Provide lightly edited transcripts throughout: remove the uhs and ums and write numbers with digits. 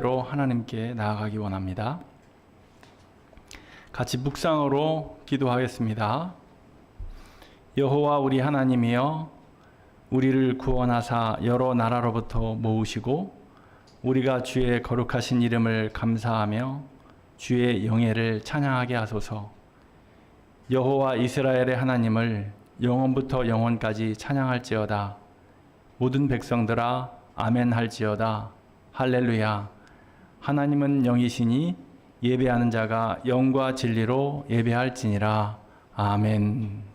로 하나님께 나아가기 원합니다. 같이 묵상으로 기도하겠습니다. 여호와 우리 하나님이여, 우리를 구원하사 여러 나라로부터 모으시고 우리가 주의 거룩하신 이름을 감사하며 주의 영예를 찬양하게 하소서. 여호와 이스라엘의 하나님을 영원부터 영원까지 찬양할지어다. 모든 백성들아 아멘 할지어다. 할렐루야. 하나님은 영이시니 예배하는 자가 영과 진리로 예배할지니라. 아멘.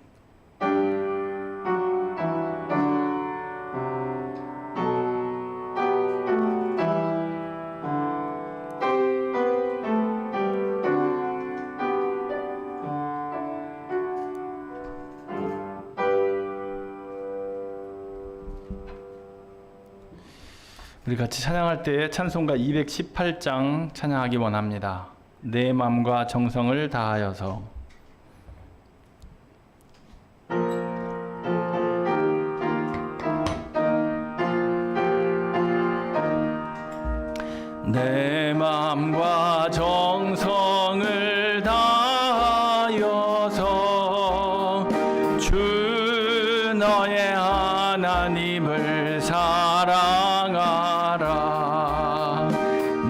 우리 같이 찬양할 때 찬송가 218장 찬양하기 원합니다. 내 마음과 정성을 다하여서. 내 마음과 정성을 다하여서 주 너의 하나님을 사랑하라.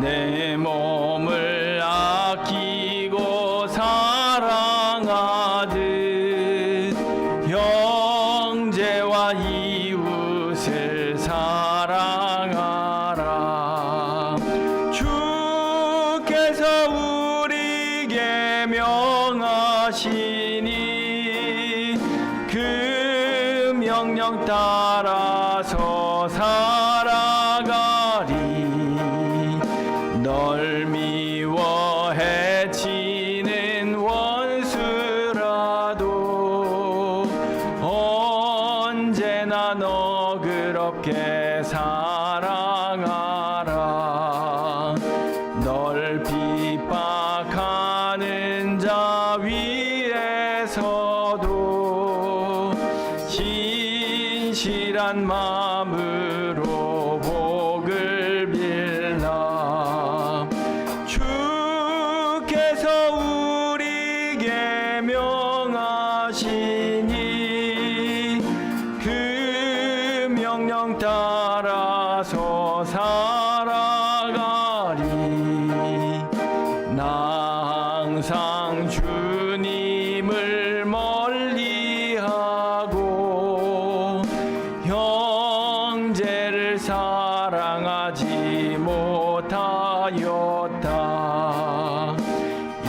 내 몸을 아끼고 사랑하듯 형제와 이웃을 사랑하라. 주께서 우리에게 명하시니 그 명령 따라서 살아가리. 널 미워 해치는 원수라도 언제나 너그럽게 사랑하라. 널 핍박하는 자 위에서도 신실한 마음으로 복을 빌라. 주께서 우리에게 명하시니 그 명령 따라서 살아가리. 나 항상 주님을 멀리하고 형제를 사랑하지 못하였다.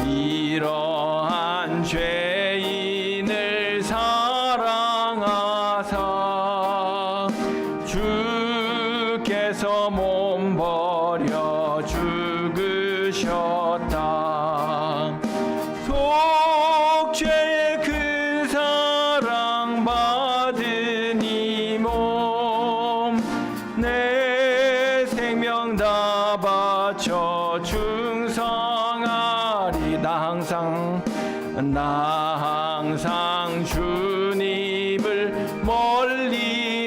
이러한 죄인을 사랑하사 주께서 몸 버려 죽으셨다. 속죄의 그 사랑 받은 이 몸 내 생명 다 바쳐 충성하리. 나 항상 주님을 멀리하고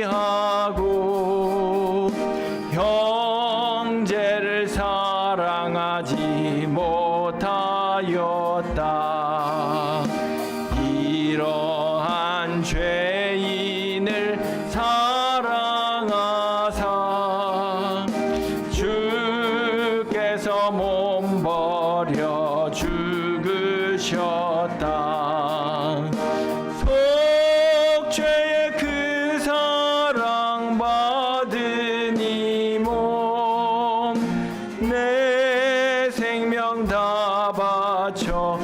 형제를 사랑하지 못하였다. 이러한 죄인을 사랑하사 주께서 몸 버려 죽으셨다. 속죄의 그 사랑 받은 이 몸 내 생명 다 바쳐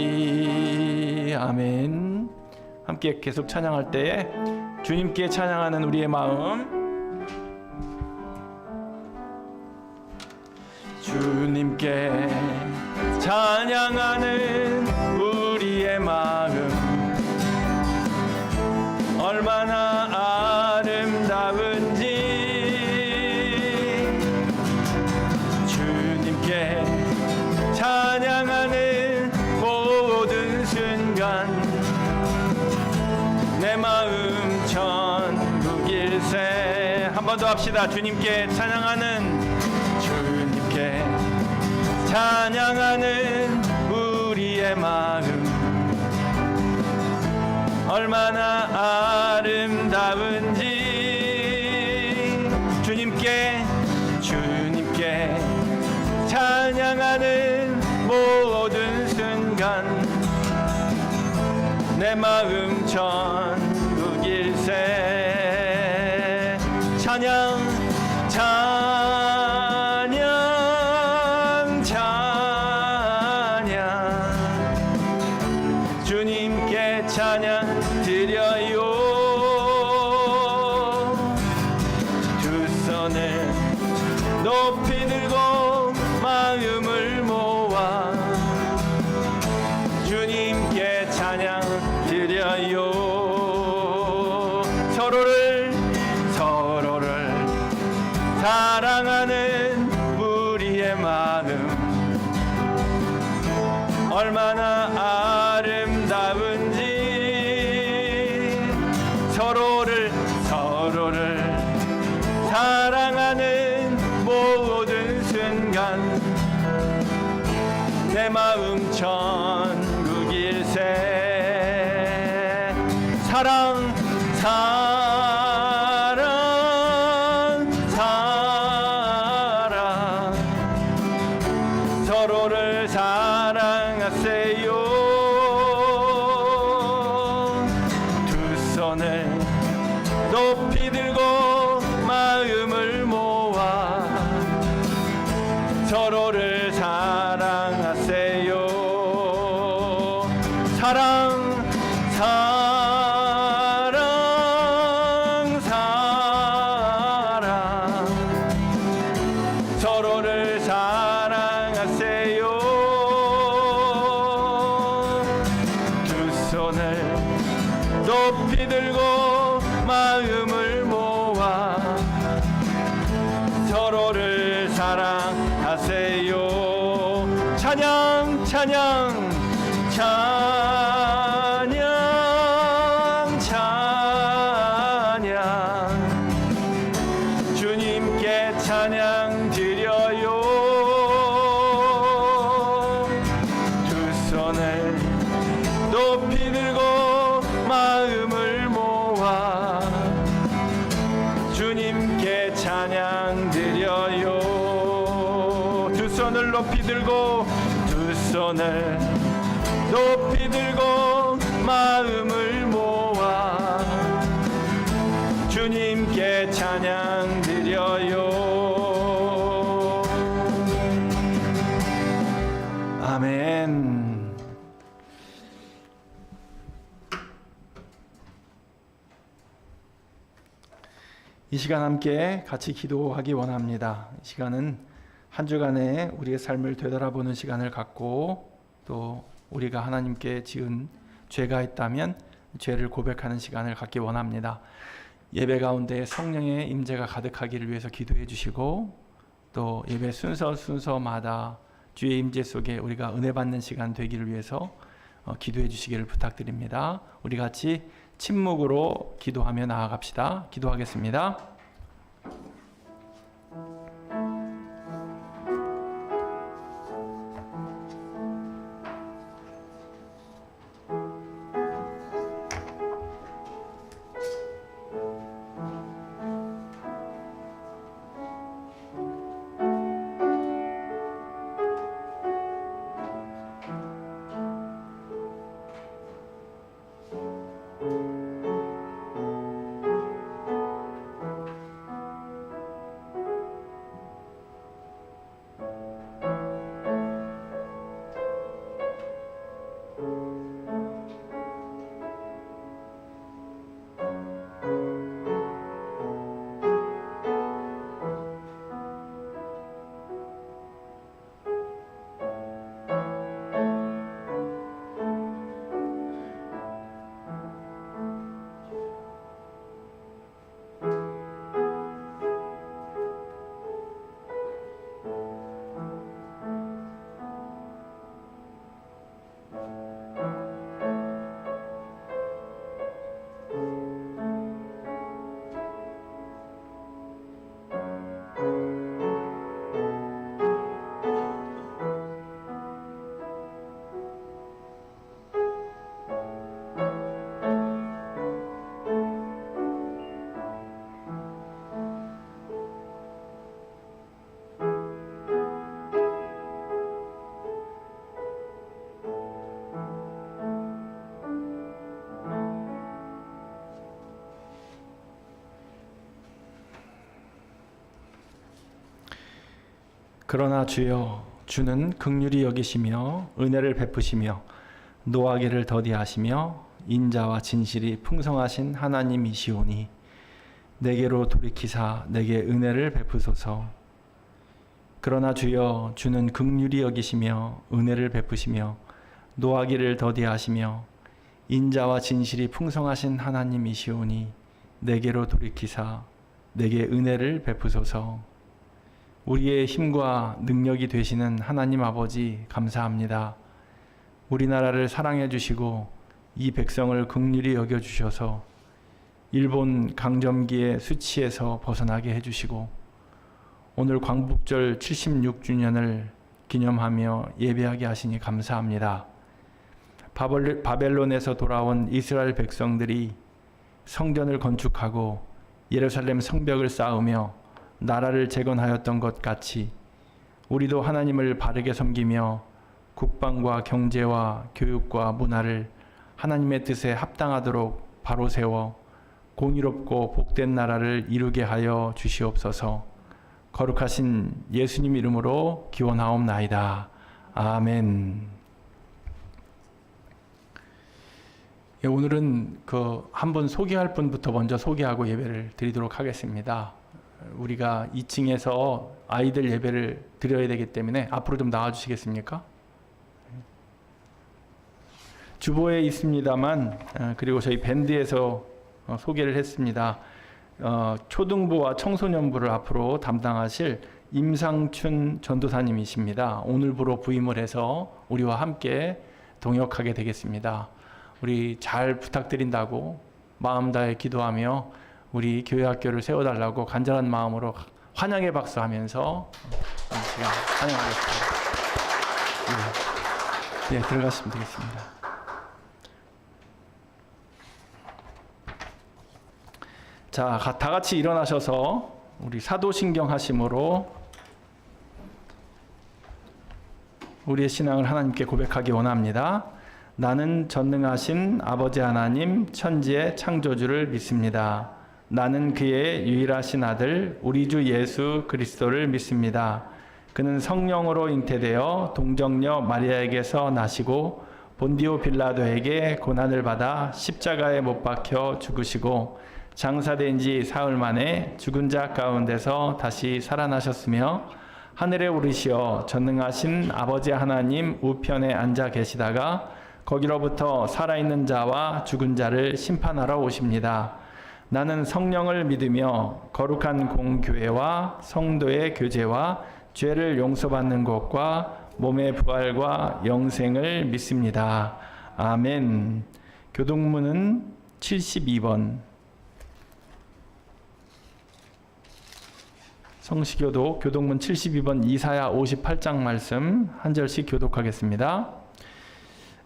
충성하리. 아멘. 함께 계속 찬양할 때에 주님께 찬양하는 우리의 마음, 주님께 찬양하는 우리의 마음, 얼마나 아름다운지. 주님께 찬양하는 모든 순간 내 마음 천국일세. 한 번 더 합시다. 주님께 찬양하는, 주님께 찬양하는 우리의 마음, 얼마나 아름다운지. 주님께 찬양하는 모든 순간, 내 마음 천국일세. 찬양 주님께 찬양 드려요. 두 손을 높이 들고 마음을 모아 주님께 찬양 드려요. 서로를 사랑하는 우리의 마음, 얼마나 아름다운지. 서로를 사랑하는 모든 순간, 내 마음 천국일세. 사랑 서로를 사랑하세요. 두 손을 높이 들고 마음을 모아 서로를 사랑하세요. 사랑 서로를 사랑하세요. 두 손을 높이 들고 마음을 모아 서로를 사랑하세요. 찬양 주님께 찬양 드려요. 두 손을 높이 들고 마음을 모아 주님께 찬양 드려요. 두 손을 높이 들고 마음을 모아 주님께 찬양 드려요. 아멘. 이 시간 함께 같이 기도하기 원합니다. 이 시간은 한 주간의 우리의 삶을 되돌아보는 시간을 갖고, 또 우리가 하나님께 지은 죄가 있다면 죄를 고백하는 시간을 갖기 원합니다. 예배 가운데 성령의 임재가 가득하기를 위해서 기도해 주시고, 또 예배 순서마다 주의 임재 속에 우리가 은혜 받는 시간 되기를 위해서 기도해 주시기를 부탁드립니다. 우리 같이 침묵으로 기도하며 나아갑시다. 기도하겠습니다. 그러나 주여 주는 긍휼히 여기시며 은혜를 베푸시며 노하기를 더디하시며 인자와 진실이 풍성하신 하나님이시오니 내게로 돌이키사 내게 은혜를 베푸소서. 그러나 주여 주는 긍휼히 여기시며 은혜를 베푸시며 노하기를 더디하시며 인자와 진실이 풍성하신 하나님이시오니 내게로 돌이키사 내게 은혜를 베푸소서. 우리의 힘과 능력이 되시는 하나님 아버지 감사합니다. 우리나라를 사랑해 주시고 이 백성을 긍휼히 여겨 주셔서 일본 강점기의 수치에서 벗어나게 해 주시고 오늘 광복절 76주년을 기념하며 예배하게 하시니 감사합니다. 바벨론에서 돌아온 이스라엘 백성들이 성전을 건축하고 예루살렘 성벽을 쌓으며 나라를 재건하였던 것 같이 우리도 하나님을 바르게 섬기며 국방과 경제와 교육과 문화를 하나님의 뜻에 합당하도록 바로 세워 공의롭고 복된 나라를 이루게 하여 주시옵소서. 거룩하신 예수님 이름으로 기원하옵나이다. 아멘. 예, 오늘은 한 분 소개할 분부터 먼저 소개하고 예배를 드리도록 하겠습니다. 우리가 2층에서 아이들 예배를 드려야 되기 때문에 앞으로 좀 나와 주시겠습니까? 주보에 있습니다만 그리고 저희 밴드에서 소개를 했습니다. 초등부와 청소년부를 앞으로 담당하실 임상춘 전도사님이십니다. 오늘부로 부임을 해서 우리와 함께 동역하게 되겠습니다. 우리 잘 부탁드린다고 마음 다해 기도하며 우리 교회학교를 세워달라고 간절한 마음으로 환영의 박수하면서 제가 환영하겠습니다. 네, 들어가시면 되겠습니다. 자, 다 같이 일어나셔서 우리 사도신경 하심으로 우리의 신앙을 하나님께 고백하기 원합니다. 나는 전능하신 아버지 하나님 천지의 창조주를 믿습니다. 나는 그의 유일하신 아들 우리 주 예수 그리스도를 믿습니다. 그는 성령으로 잉태되어 동정녀 마리아에게서 나시고 본디오 빌라도에게 고난을 받아 십자가에 못 박혀 죽으시고 장사된 지 사흘 만에 죽은 자 가운데서 다시 살아나셨으며 하늘에 오르시어 전능하신 아버지 하나님 우편에 앉아 계시다가 거기로부터 살아있는 자와 죽은 자를 심판하러 오십니다. 나는 성령을 믿으며 거룩한 공교회와 성도의 교제와 죄를 용서받는 것과 몸의 부활과 영생을 믿습니다. 아멘. 교동문은 72번. 성시교독 교동문 72번 이사야 58장 말씀 한 절씩 교독하겠습니다.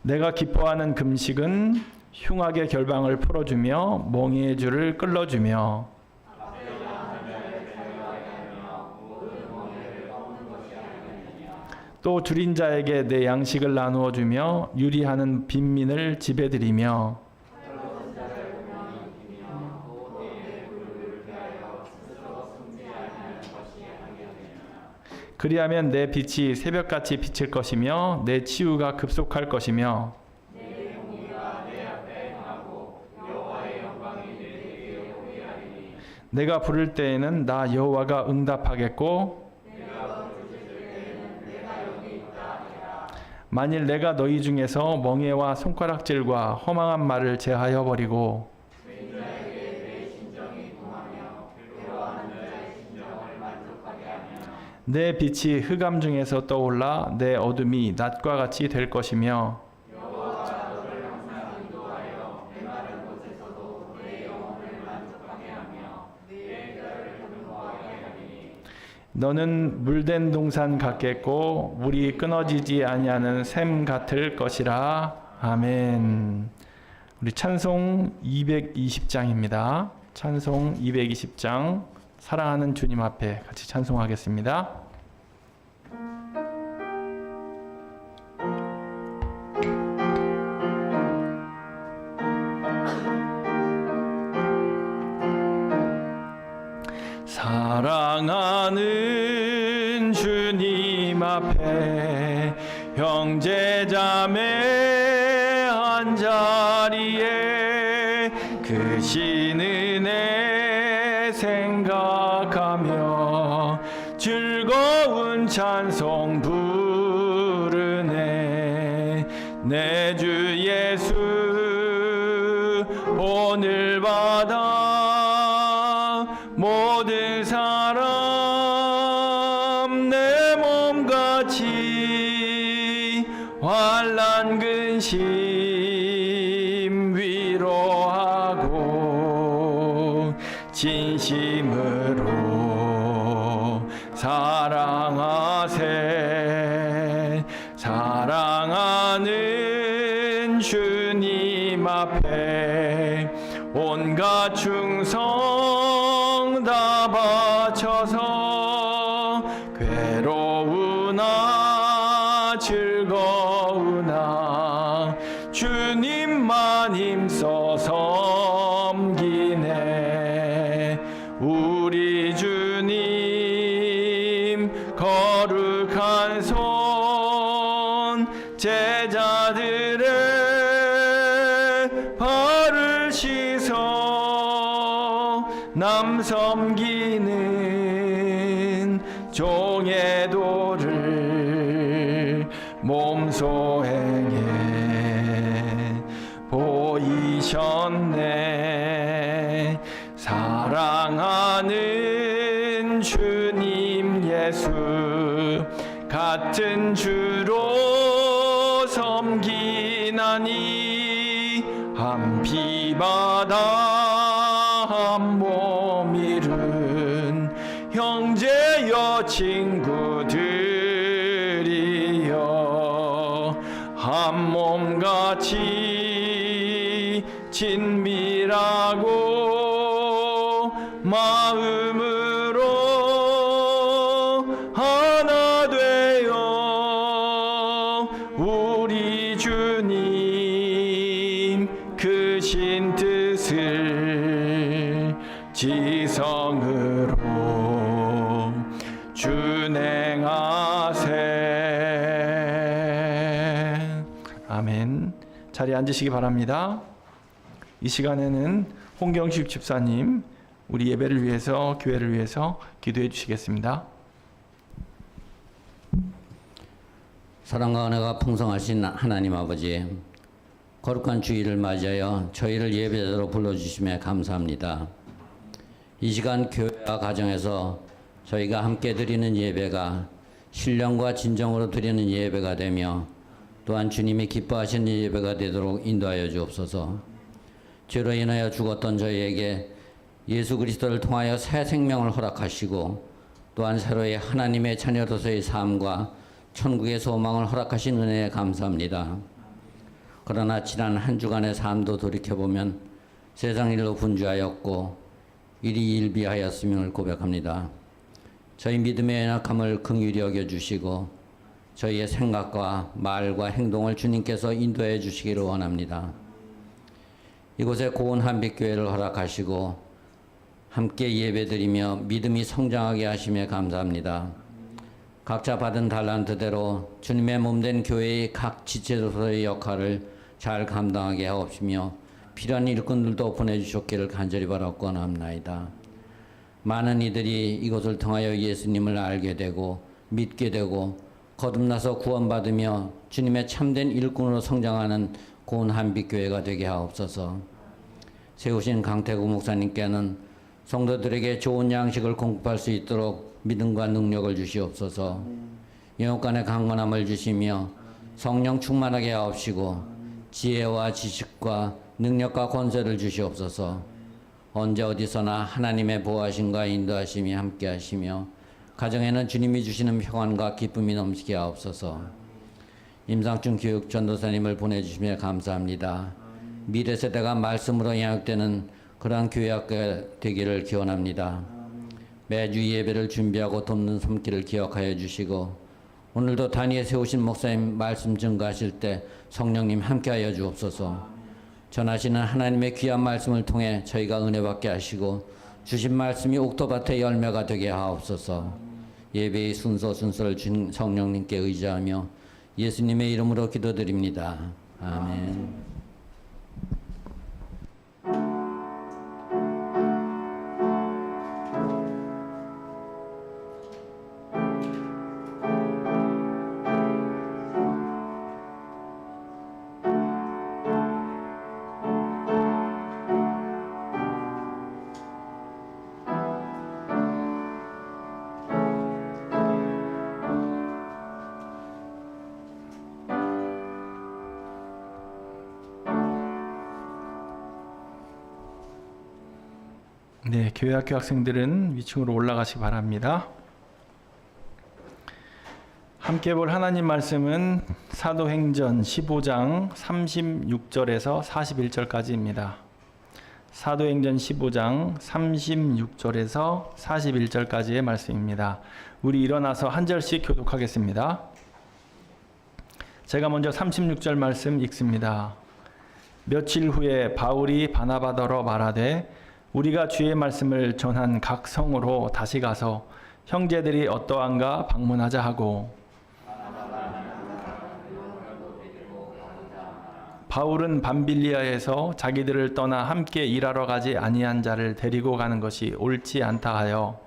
내가 기뻐하는 금식은 흉악의 결방을 풀어주며 멍에의 줄을 끌어주며 또 줄인 자에게 내 양식을 나누어 주며 유리하는 빈민을 지배드리며 그리하면 내 빛이 새벽같이 비칠 것이며 내 치유가 급속할 것이며 내가 부를 때에는 나 여호와가 응답하겠고 만일 내가 너희 중에서 멍에와 손가락질과 허망한 말을 제하여 버리고 내 빛이 흑암 중에서 떠올라 내 어둠이 낮과 같이 될 것이며 너는 물된 동산 같겠고 물이 끊어지지 아니하는 샘 같을 것이라. 아멘. 우리 찬송 220장입니다. 찬송 220장 사랑하는 주님 앞에 같이 찬송하겠습니다. 사랑하는 주님 앞에 형제자매 한자리에 그 신 은혜 생각하며 즐거운 찬송 부르네. 내 주 예수 오늘 받아 모든 사람 내 몸같이 환난 근심 위로하고 진심으로 사랑하세. 사랑하는 주님 앞에 온갖 충성 다 바쳐서 괴로우나 즐거우나 주님만 힘써 섬기네. 우리 주님 거룩한 손 제자들의 발을 씻어 남 섬기는 종의 도를 몸소 행해 보이셨네. 사랑하는 주님 예수 같은 주로 섬기나니 한 피바다 한 몸 이룬 형제여 친구들이여 한 몸같이 친밀하고 마음으로 하나 되어 우리 주님 크신 뜻을 지성으로 준행하세. 아멘. 자리에 앉으시기 바랍니다. 이 시간에는 홍경식 집사님 우리 예배를 위해서 교회를 위해서 기도해 주시겠습니다. 사랑과 은혜가 풍성하신 하나님 아버지, 거룩한 주일을 맞이하여 저희를 예배자로 불러주심에 감사합니다. 이 시간 교회와 가정에서 저희가 함께 드리는 예배가 신령과 진정으로 드리는 예배가 되며 또한 주님이 기뻐하시는 예배가 되도록 인도하여 주옵소서. 죄로 인하여 죽었던 저희에게 예수 그리스도를 통하여 새 생명을 허락하시고 또한 새로의 하나님의 자녀로서의 삶과 천국의 소망을 허락하신 은혜에 감사합니다. 그러나 지난 한 주간의 삶도 돌이켜보면 세상 일로 분주하였고 일이 일비하였음을 고백합니다. 저희 믿음의 연약함을 긍휼히 여겨주시고 저희의 생각과 말과 행동을 주님께서 인도해 주시기를 원합니다. 이곳에 고운 한빛교회를 허락하시고 함께 예배드리며 믿음이 성장하게 하심에 감사합니다. 각자 받은 달란트대로 주님의 몸된 교회의 각 지체로서의 역할을 잘 감당하게 하옵시며 필요한 일꾼들도 보내주셨기를 간절히 바라고 원합나이다. 많은 이들이 이것을 통하여 예수님을 알게 되고 믿게 되고 거듭나서 구원받으며 주님의 참된 일꾼으로 성장하는 고운 한빛교회가 되게 하옵소서. 세우신 강태구 목사님께는 성도들에게 좋은 양식을 공급할 수 있도록 믿음과 능력을 주시옵소서. 영육간의 강건함을 주시며 성령 충만하게 하옵시고 지혜와 지식과 능력과 권세를 주시옵소서. 언제 어디서나 하나님의 보호하심과 인도하심이 함께 하시며 가정에는 주님이 주시는 평안과 기쁨이 넘치게 하옵소서. 임상춘 교육 전도사님을 보내주시며 감사합니다. 미래 세대가 말씀으로 양육되는 그러한 교회학교가 되기를 기원합니다. 매주 예배를 준비하고 돕는 손길을 기억하여 주시고 오늘도 단위에 세우신 목사님 말씀 증거하실 때 성령님 함께하여 주옵소서. 전하시는 하나님의 귀한 말씀을 통해 저희가 은혜 받게 하시고 주신 말씀이 옥토밭의 열매가 되게 하옵소서. 예배의 순서를 주신 성령님께 의지하며 예수님의 이름으로 기도드립니다. 아멘. 네, 교회학교 학생들은 위층으로 올라가시기 바랍니다. 함께 볼 하나님 말씀은 사도행전 15장 36절에서 41절까지입니다. 사도행전 15장 36절에서 41절까지의 말씀입니다. 우리 일어나서 한 절씩 교독하겠습니다. 제가 먼저 36절 말씀 읽습니다. 며칠 후에 바울이 바나바더러 말하되 우리가 주의 말씀을 전한 각 성으로 다시 가서 형제들이 어떠한가 방문하자 하고, 바울은 밤빌리아에서 자기들을 떠나 함께 일하러 가지 아니한 자를 데리고 가는 것이 옳지 않다 하여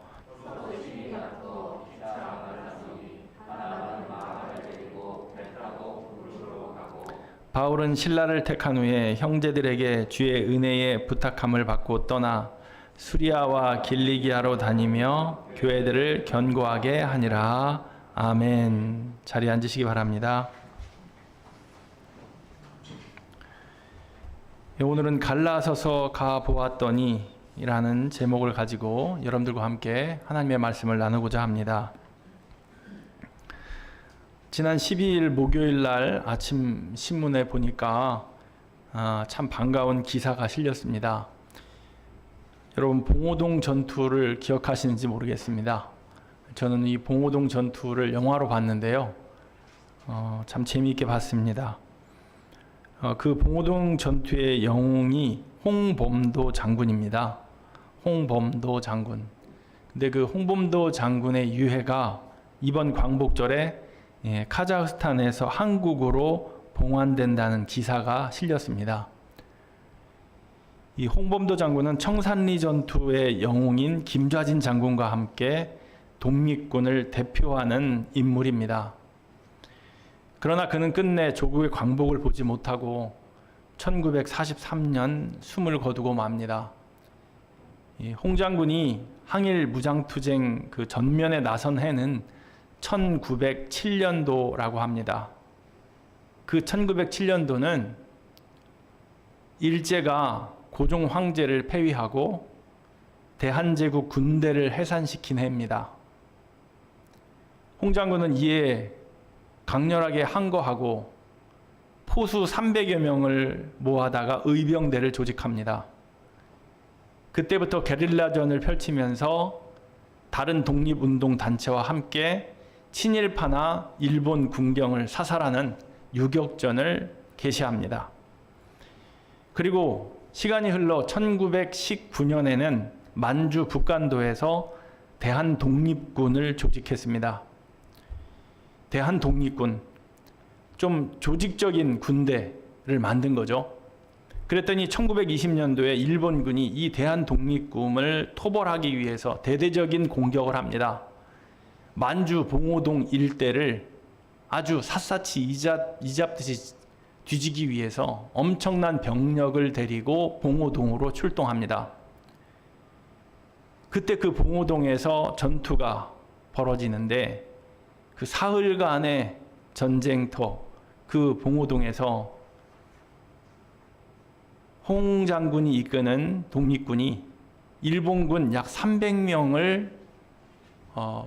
바울은 신라를 택한 후에 형제들에게 주의 은혜에 부탁함을 받고 떠나 수리아와 길리기아로 다니며 교회들을 견고하게 하니라. 아멘. 자리에 앉으시기 바랍니다. 오늘은 갈라서서 가 보았더니 라는 제목을 가지고 여러분들과 함께 하나님의 말씀을 나누고자 합니다. 지난 12일 목요일 날 아침 신문에 보니까 참 반가운 기사가 실렸습니다. 여러분, 봉오동 전투를 기억하시는지 모르겠습니다. 저는 이 봉오동 전투를 영화로 봤는데요. 참 재미있게 봤습니다. 그 봉오동 전투의 영웅이 홍범도 장군입니다. 홍범도 장군. 근데 그 홍범도 장군의 유해가 이번 광복절에 카자흐스탄에서 한국으로 봉환된다는 기사가 실렸습니다. 이 홍범도 장군은 청산리 전투의 영웅인 김좌진 장군과 함께 독립군을 대표하는 인물입니다. 그러나 그는 끝내 조국의 광복을 보지 못하고 1943년 숨을 거두고 맙니다. 홍 장군이 항일 무장투쟁 그 전면에 나선 해는 1907년도라고 합니다. 그 1907년도는 일제가 고종 황제를 폐위하고 대한제국 군대를 해산시킨 해입니다. 홍 장군은 이에 강렬하게 항거하고 포수 300여 명을 모아다가 의병대를 조직합니다. 그때부터 게릴라전을 펼치면서 다른 독립운동 단체와 함께 친일파나 일본 군경을 사살하는 유격전을 개시합니다. 그리고 시간이 흘러 1919년에는 만주 북간도에서 대한독립군을 조직했습니다. 대한독립군, 좀 조직적인 군대를 만든 거죠. 그랬더니 1920년도에 일본군이 이 대한독립군을 토벌하기 위해서 대대적인 공격을 합니다. 만주 봉오동 일대를 아주 샅샅이 이잡듯이 뒤지기 위해서 엄청난 병력을 데리고 봉오동으로 출동합니다. 그때 그 봉오동에서 전투가 벌어지는데 그 사흘간의 전쟁터, 그 봉오동에서 홍 장군이 이끄는 독립군이 일본군 약 300명을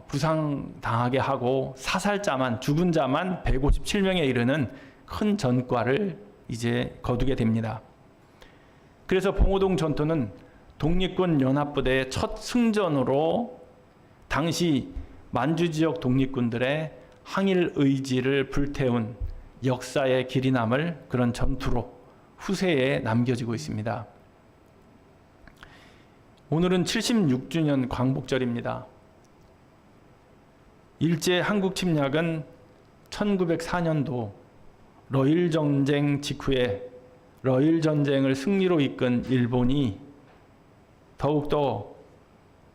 부상당하게 하고 사살자만, 죽은 자만 157명에 이르는 큰 전과를 이제 거두게 됩니다. 그래서 봉오동 전투는 독립군 연합부대의 첫 승전으로 당시 만주 지역 독립군들의 항일 의지를 불태운 역사의 길이 남을 그런 전투로 후세에 남겨지고 있습니다. 오늘은 76주년 광복절입니다. 일제 한국 침략은 1904년도 러일 전쟁 직후에 러일 전쟁을 승리로 이끈 일본이 더욱더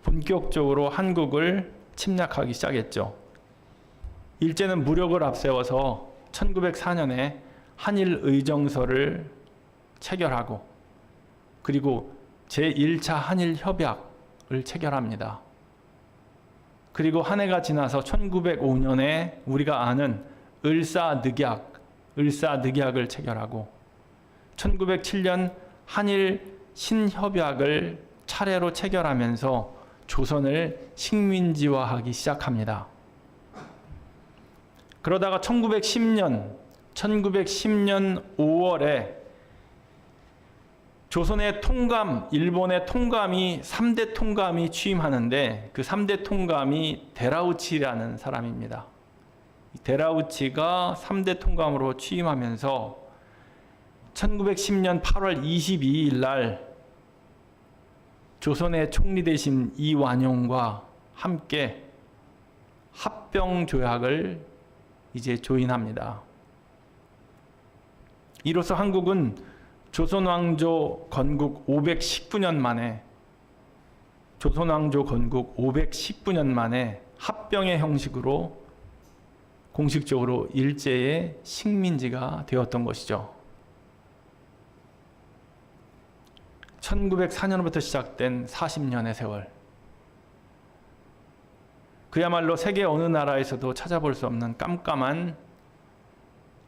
본격적으로 한국을 침략하기 시작했죠. 일제는 무력을 앞세워서 1904년에 한일 의정서를 체결하고 그리고 제1차 한일 협약을 체결합니다. 그리고 한 해가 지나서 1905년에 우리가 아는 을사늑약을 체결하고 1907년 한일 신협약을 차례로 체결하면서 조선을 식민지화하기 시작합니다. 그러다가 1910년 5월에 조선의 일본의 통감이 3대 통감이 취임하는데 그 3대 통감이 데라우치라는 사람입니다. 데라우치가 3대 통감으로 취임하면서 1910년 8월 22일 날 조선의 총리 대신 이완용과 함께 합병조약을 이제 조인합니다. 이로써 한국은 조선왕조 건국 519년 만에 합병의 형식으로 공식적으로 일제의 식민지가 되었던 것이죠. 1904년부터 시작된 40년의 세월. 그야말로 세계 어느 나라에서도 찾아볼 수 없는 깜깜한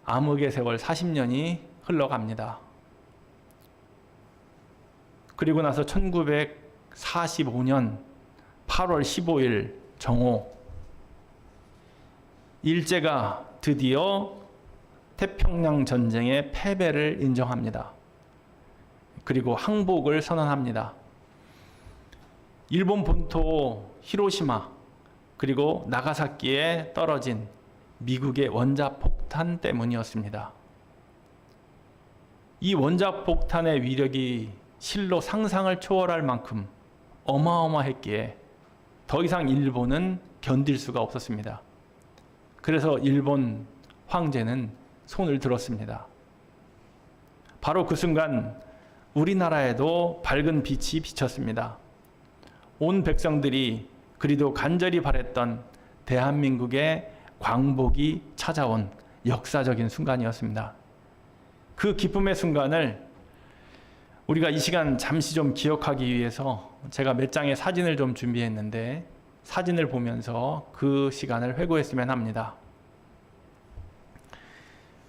암흑의 세월 40년이 흘러갑니다. 그리고 나서 1945년 8월 15일 정오, 일제가 드디어 태평양 전쟁의 패배를 인정합니다. 그리고 항복을 선언합니다. 일본 본토 히로시마 그리고 나가사키에 떨어진 미국의 원자폭탄 때문이었습니다. 이 원자폭탄의 위력이 실로 상상을 초월할 만큼 어마어마했기에 더 이상 일본은 견딜 수가 없었습니다. 그래서 일본 황제는 손을 들었습니다. 바로 그 순간 우리나라에도 밝은 빛이 비쳤습니다. 온 백성들이 그리도 간절히 바랬던 대한민국의 광복이 찾아온 역사적인 순간이었습니다. 그 기쁨의 순간을 우리가 이 시간 잠시 좀 기억하기 위해서 제가 몇 장의 사진을 좀 준비했는데 사진을 보면서 그 시간을 회고했으면 합니다.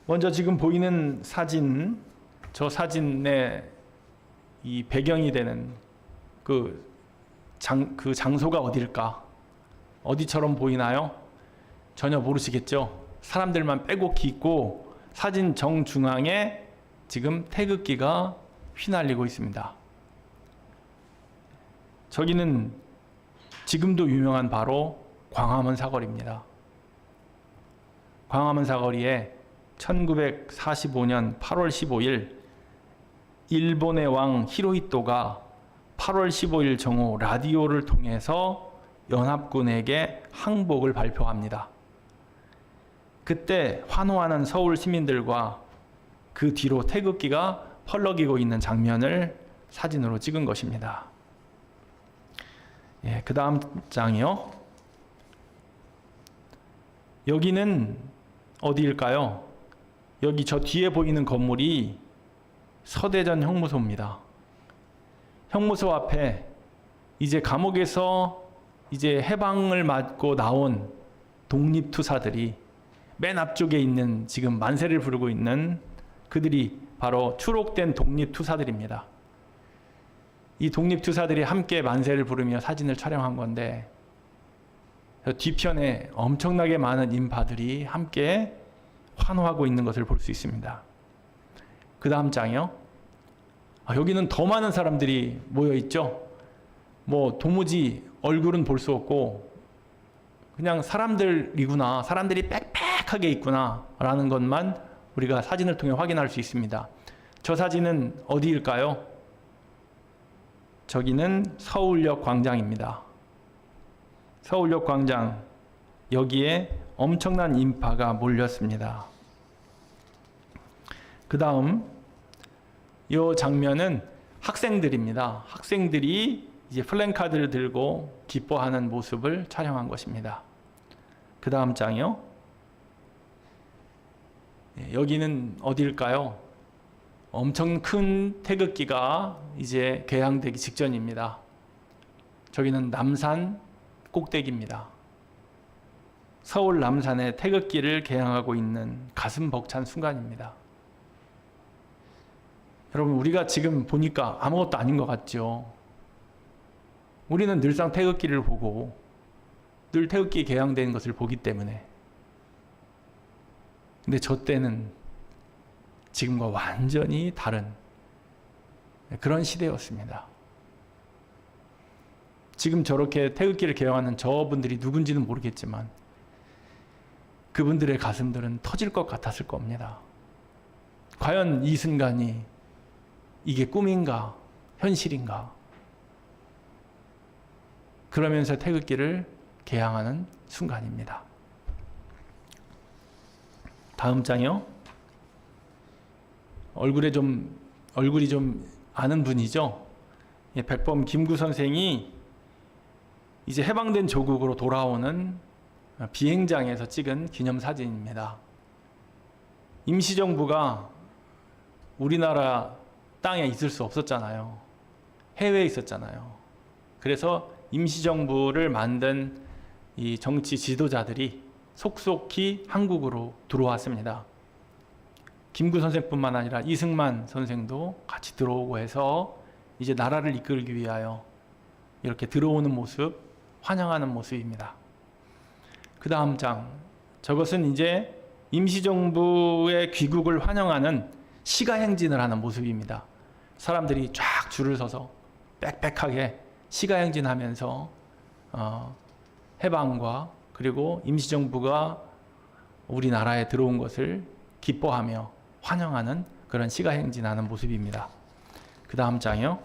먼저 지금 보이는 사진, 저 사진의 이 배경이 되는 그 장소가 어딜까? 어디처럼 보이나요? 전혀 모르시겠죠? 사람들만 빼곡히 있고 사진 정중앙에 지금 태극기가 휘날리고 있습니다. 저기는 지금도 유명한 바로 광화문 사거리입니다. 광화문 사거리에 1945년 8월 15일 일본의 왕 히로히토가 8월 15일 정오 라디오를 통해서 연합군에게 항복을 발표합니다. 그때 환호하는 서울 시민들과 그 뒤로 태극기가 펄럭이고 있는 장면을 사진으로 찍은 것입니다. 예, 그 다음 장이요. 여기는 어디일까요? 여기 저 뒤에 보이는 건물이 서대전 형무소입니다. 형무소 앞에 이제 감옥에서 이제 해방을 맞고 나온 독립투사들이 맨 앞쪽에 있는 지금 만세를 부르고 있는 그들이 바로 추록된 독립투사들입니다. 이 독립투사들이 함께 만세를 부르며 사진을 촬영한 건데 뒤편에 엄청나게 많은 인파들이 함께 환호하고 있는 것을 볼 수 있습니다. 그 다음 장이요. 여기는 더 많은 사람들이 모여 있죠. 뭐 도무지 얼굴은 볼 수 없고 그냥 사람들이구나, 사람들이 빽빽하게 있구나 라는 것만 우리가 사진을 통해 확인할 수 있습니다. 저 사진은 어디일까요? 저기는 서울역 광장입니다. 서울역 광장, 여기에 엄청난 인파가 몰렸습니다. 그 다음 이 장면은 학생들입니다. 학생들이 이제 플랜카드를 들고 기뻐하는 모습을 촬영한 것입니다. 그 다음 장이요. 여기는 어디일까요? 엄청 큰 태극기가 이제 개항되기 직전입니다. 저기는 남산 꼭대기입니다. 서울 남산에 태극기를 개항하고 있는 가슴 벅찬 순간입니다. 여러분, 우리가 지금 보니까 아무것도 아닌 것 같죠? 우리는 늘상 태극기를 보고 늘 태극기 개항되는 것을 보기 때문에. 근데 저 때는 지금과 완전히 다른 그런 시대였습니다. 지금 저렇게 태극기를 개항하는 저분들이 누군지는 모르겠지만 그분들의 가슴들은 터질 것 같았을 겁니다. 과연 이 순간이 이게 꿈인가 현실인가? 그러면서 태극기를 개항하는 순간입니다. 다음 장이요. 얼굴이 좀 아는 분이죠. 백범 김구 선생이 이제 해방된 조국으로 돌아오는 비행장에서 찍은 기념사진입니다. 임시정부가 우리나라 땅에 있을 수 없었잖아요. 해외에 있었잖아요. 그래서 임시정부를 만든 이 정치 지도자들이 속속히 한국으로 들어왔습니다. 김구 선생뿐만 아니라 이승만 선생도 같이 들어오고 해서 이제 나라를 이끌기 위하여 이렇게 들어오는 모습, 환영하는 모습입니다. 그 다음 장, 저것은 이제 임시정부의 귀국을 환영하는 시가행진을 하는 모습입니다. 사람들이 쫙 줄을 서서 빽빽하게 시가행진하면서 해방과 그리고 임시정부가 우리나라에 들어온 것을 기뻐하며 환영하는 그런 시가행진하는 모습입니다. 그 다음 장이요.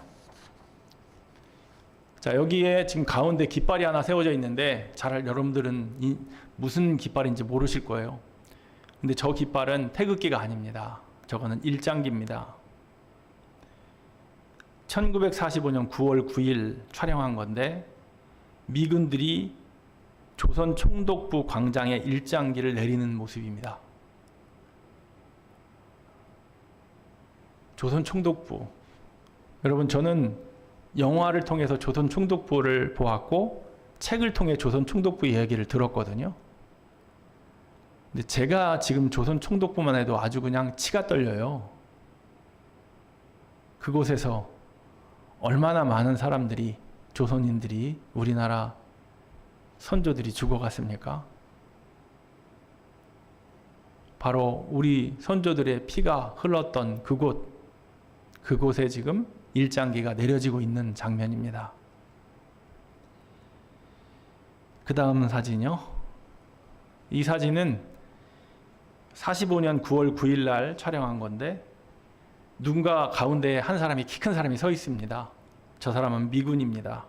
자, 여기에 지금 가운데 깃발이 하나 세워져 있는데 잘 여러분들은 무슨 깃발인지 모르실 거예요. 근데 저 깃발은 태극기가 아닙니다. 저거는 일장기입니다. 1945년 9월 9일 촬영한 건데 미군들이 조선 총독부 광장에 일장기를 내리는 모습입니다. 조선 총독부. 여러분, 저는 영화를 통해서 조선 총독부를 보았고 책을 통해 조선 총독부 이야기를 들었거든요. 근데 제가 지금 조선 총독부만 해도 아주 그냥 치가 떨려요. 그곳에서 얼마나 많은 사람들이, 조선인들이, 우리나라 선조들이 죽어갔습니까? 바로 우리 선조들의 피가 흘렀던 그곳에 지금 일장기가 내려지고 있는 장면입니다. 그 다음 사진이요. 이 사진은 45년 9월 9일 날 촬영한 건데 누군가 가운데에 한 사람이, 키 큰 사람이 서 있습니다. 저 사람은 미군입니다.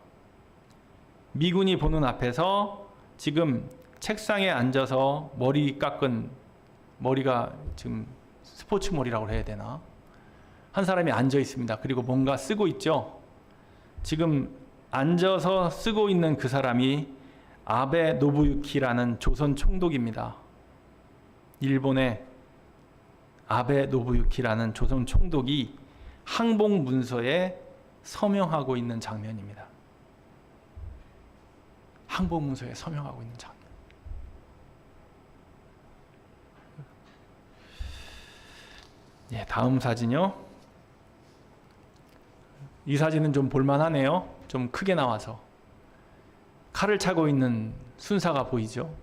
미군이 보는 앞에서 지금 책상에 앉아서 머리 깎은, 머리가 지금 스포츠 머리라고 해야 되나? 한 사람이 앉아 있습니다. 그리고 뭔가 쓰고 있죠. 지금 앉아서 쓰고 있는 그 사람이 아베 노부유키라는 조선 총독입니다. 일본의 아베 노부유키라는 조선 총독이 항복 문서에 서명하고 있는 장면입니다. 항복 문서에 서명하고 있는 장면. 예, 다음 사진요. 이 사진은 좀 볼만하네요. 좀 크게 나와서. 칼을 차고 있는 순사가 보이죠.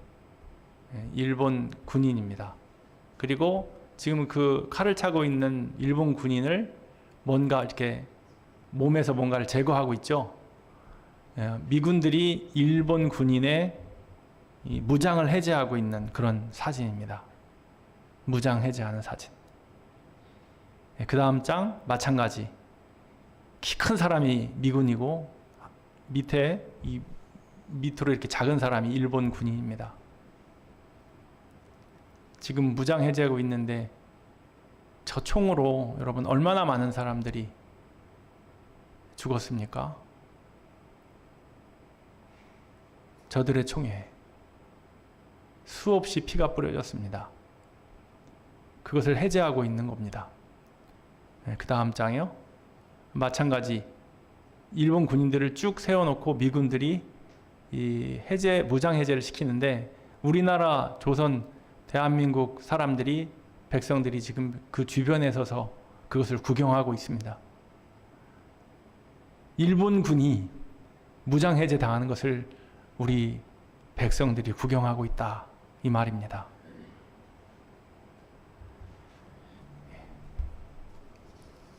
예, 일본 군인입니다. 그리고 지금 그 칼을 차고 있는 일본 군인을 뭔가 이렇게 몸에서 뭔가를 제거하고 있죠. 예, 미군들이 일본 군인의 이 무장을 해제하고 있는 그런 사진입니다. 무장 해제하는 사진. 예, 그 다음 장 마찬가지. 키 큰 사람이 미군이고 밑에 이 밑으로 이렇게 작은 사람이 일본 군인입니다. 지금 무장 해제하고 있는데 저 총으로 여러분 얼마나 많은 사람들이 죽었습니까? 저들의 총에 수없이 피가 뿌려졌습니다. 그것을 해제하고 있는 겁니다. 그 다음 장이요. 마찬가지 일본 군인들을 쭉 세워놓고 미군들이 이 무장 해제를 시키는데 우리나라 조선 대한민국 사람들이 백성들이 지금 그 주변에 서서 그것을 구경하고 있습니다. 일본 군이 무장 해제 당하는 것을 우리 백성들이 구경하고 있다 이 말입니다.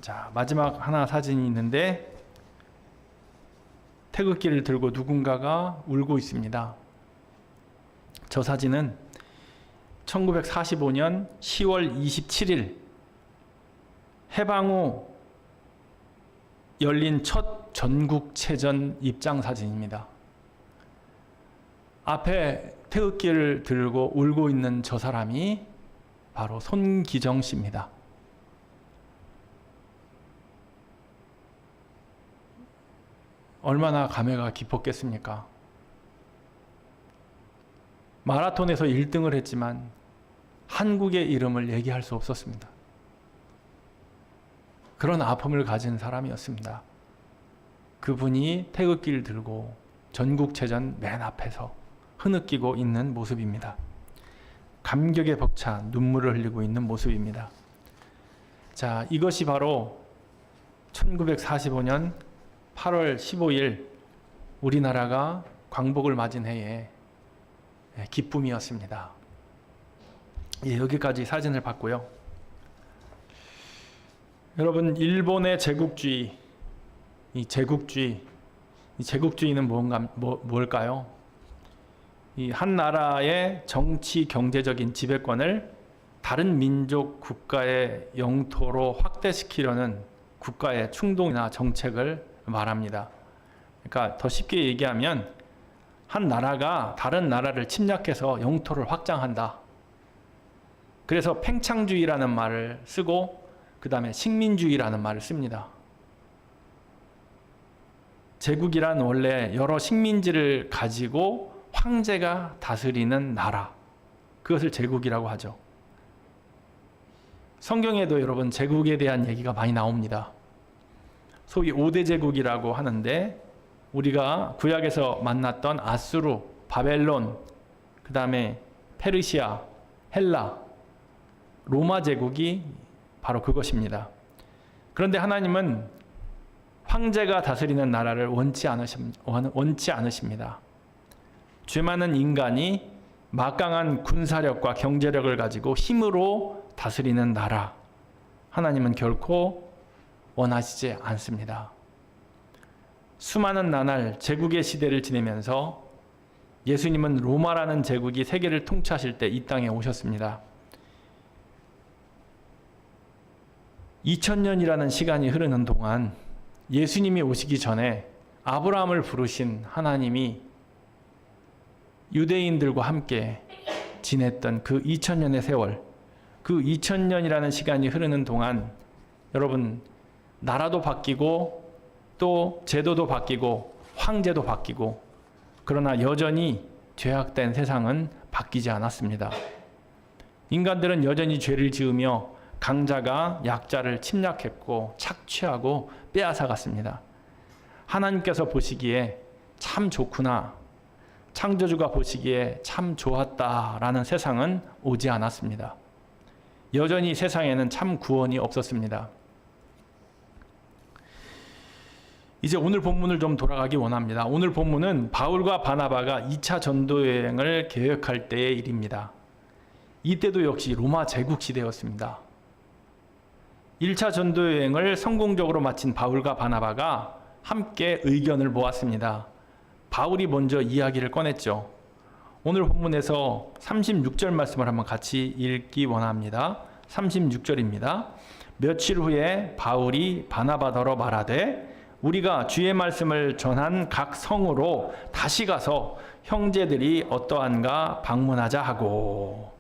자, 마지막 하나 사진이 있는데 태극기를 들고 누군가가 울고 있습니다. 저 사진은 1945년 10월 27일 해방 후 열린 첫 전국체전 입장 사진입니다. 앞에 태극기를 들고 울고 있는 저 사람이 바로 손기정 씨입니다. 얼마나 감회가 깊었겠습니까? 마라톤에서 1등을 했지만 한국의 이름을 얘기할 수 없었습니다. 그런 아픔을 가진 사람이었습니다. 그분이 태극기를 들고 전국체전 맨 앞에서 흐느끼고 있는 모습입니다. 감격에 벅차 눈물을 흘리고 있는 모습입니다. 자, 이것이 바로 1945년 8월 15일 우리나라가 광복을 맞은 해의 기쁨이었습니다. 예, 여기까지 사진을 봤고요. 여러분, 일본의 제국주의, 이 제국주의는 뭘까요? 이 한 나라의 정치 경제적인 지배권을 다른 민족 국가의 영토로 확대시키려는 국가의 충동이나 정책을 말합니다. 그러니까 더 쉽게 얘기하면 한 나라가 다른 나라를 침략해서 영토를 확장한다. 그래서 팽창주의라는 말을 쓰고 그 다음에 식민주의라는 말을 씁니다. 제국이란 원래 여러 식민지를 가지고 황제가 다스리는 나라, 그것을 제국이라고 하죠. 성경에도 여러분 제국에 대한 얘기가 많이 나옵니다. 소위 5대 제국이라고 하는데 우리가 구약에서 만났던 아수르, 바벨론, 그 다음에 페르시아, 헬라, 로마 제국이 바로 그것입니다. 그런데 하나님은 황제가 다스리는 나라를 원치 않으십니다. 죄 많은 인간이 막강한 군사력과 경제력을 가지고 힘으로 다스리는 나라, 하나님은 결코 원하시지 않습니다. 수많은 나날 제국의 시대를 지내면서 예수님은 로마라는 제국이 세계를 통치하실 때 이 땅에 오셨습니다. 2000년이라는 시간이 흐르는 동안 예수님이 오시기 전에 아브라함을 부르신 하나님이 유대인들과 함께 지냈던 그 2000년의 세월, 그 2000년이라는 시간이 흐르는 동안 여러분, 나라도 바뀌고 또 제도도 바뀌고 황제도 바뀌고, 그러나 여전히 죄악된 세상은 바뀌지 않았습니다. 인간들은 여전히 죄를 지으며 강자가 약자를 침략했고 착취하고 빼앗아갔습니다. 하나님께서 보시기에 참 좋구나, 창조주가 보시기에 참 좋았다라는 세상은 오지 않았습니다. 여전히 세상에는 참 구원이 없었습니다. 이제 오늘 본문을 좀 돌아가기 원합니다. 오늘 본문은 바울과 바나바가 2차 전도 여행을 계획할 때의 일입니다. 이때도 역시 로마 제국 시대였습니다. 1차 전도 여행을 성공적으로 마친 바울과 바나바가 함께 의견을 모았습니다. 바울이 먼저 이야기를 꺼냈죠. 오늘 본문에서 36절 말씀을 한번 같이 읽기 원합니다. 36절입니다. 며칠 후에 바울이 바나바더러 말하되 우리가 주의 말씀을 전한 각 성으로 다시 가서 형제들이 어떠한가 방문하자 하고,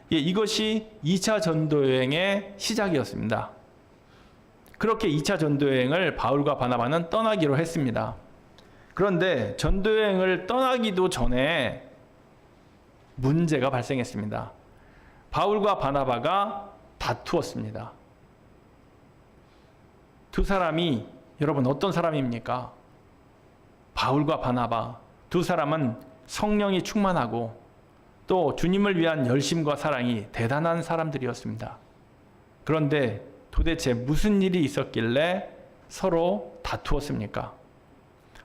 이것이 2차 전도여행의 시작이었습니다. 그렇게 2차 전도여행을 바울과 바나바는 떠나기로 했습니다. 그런데 전도여행을 떠나기도 전에 문제가 발생했습니다. 바울과 바나바가 다투었습니다. 두 사람이, 여러분 어떤 사람입니까? 바울과 바나바 두 사람은 성령이 충만하고 또 주님을 위한 열심과 사랑이 대단한 사람들이었습니다. 그런데 도대체 무슨 일이 있었길래 서로 다투었습니까?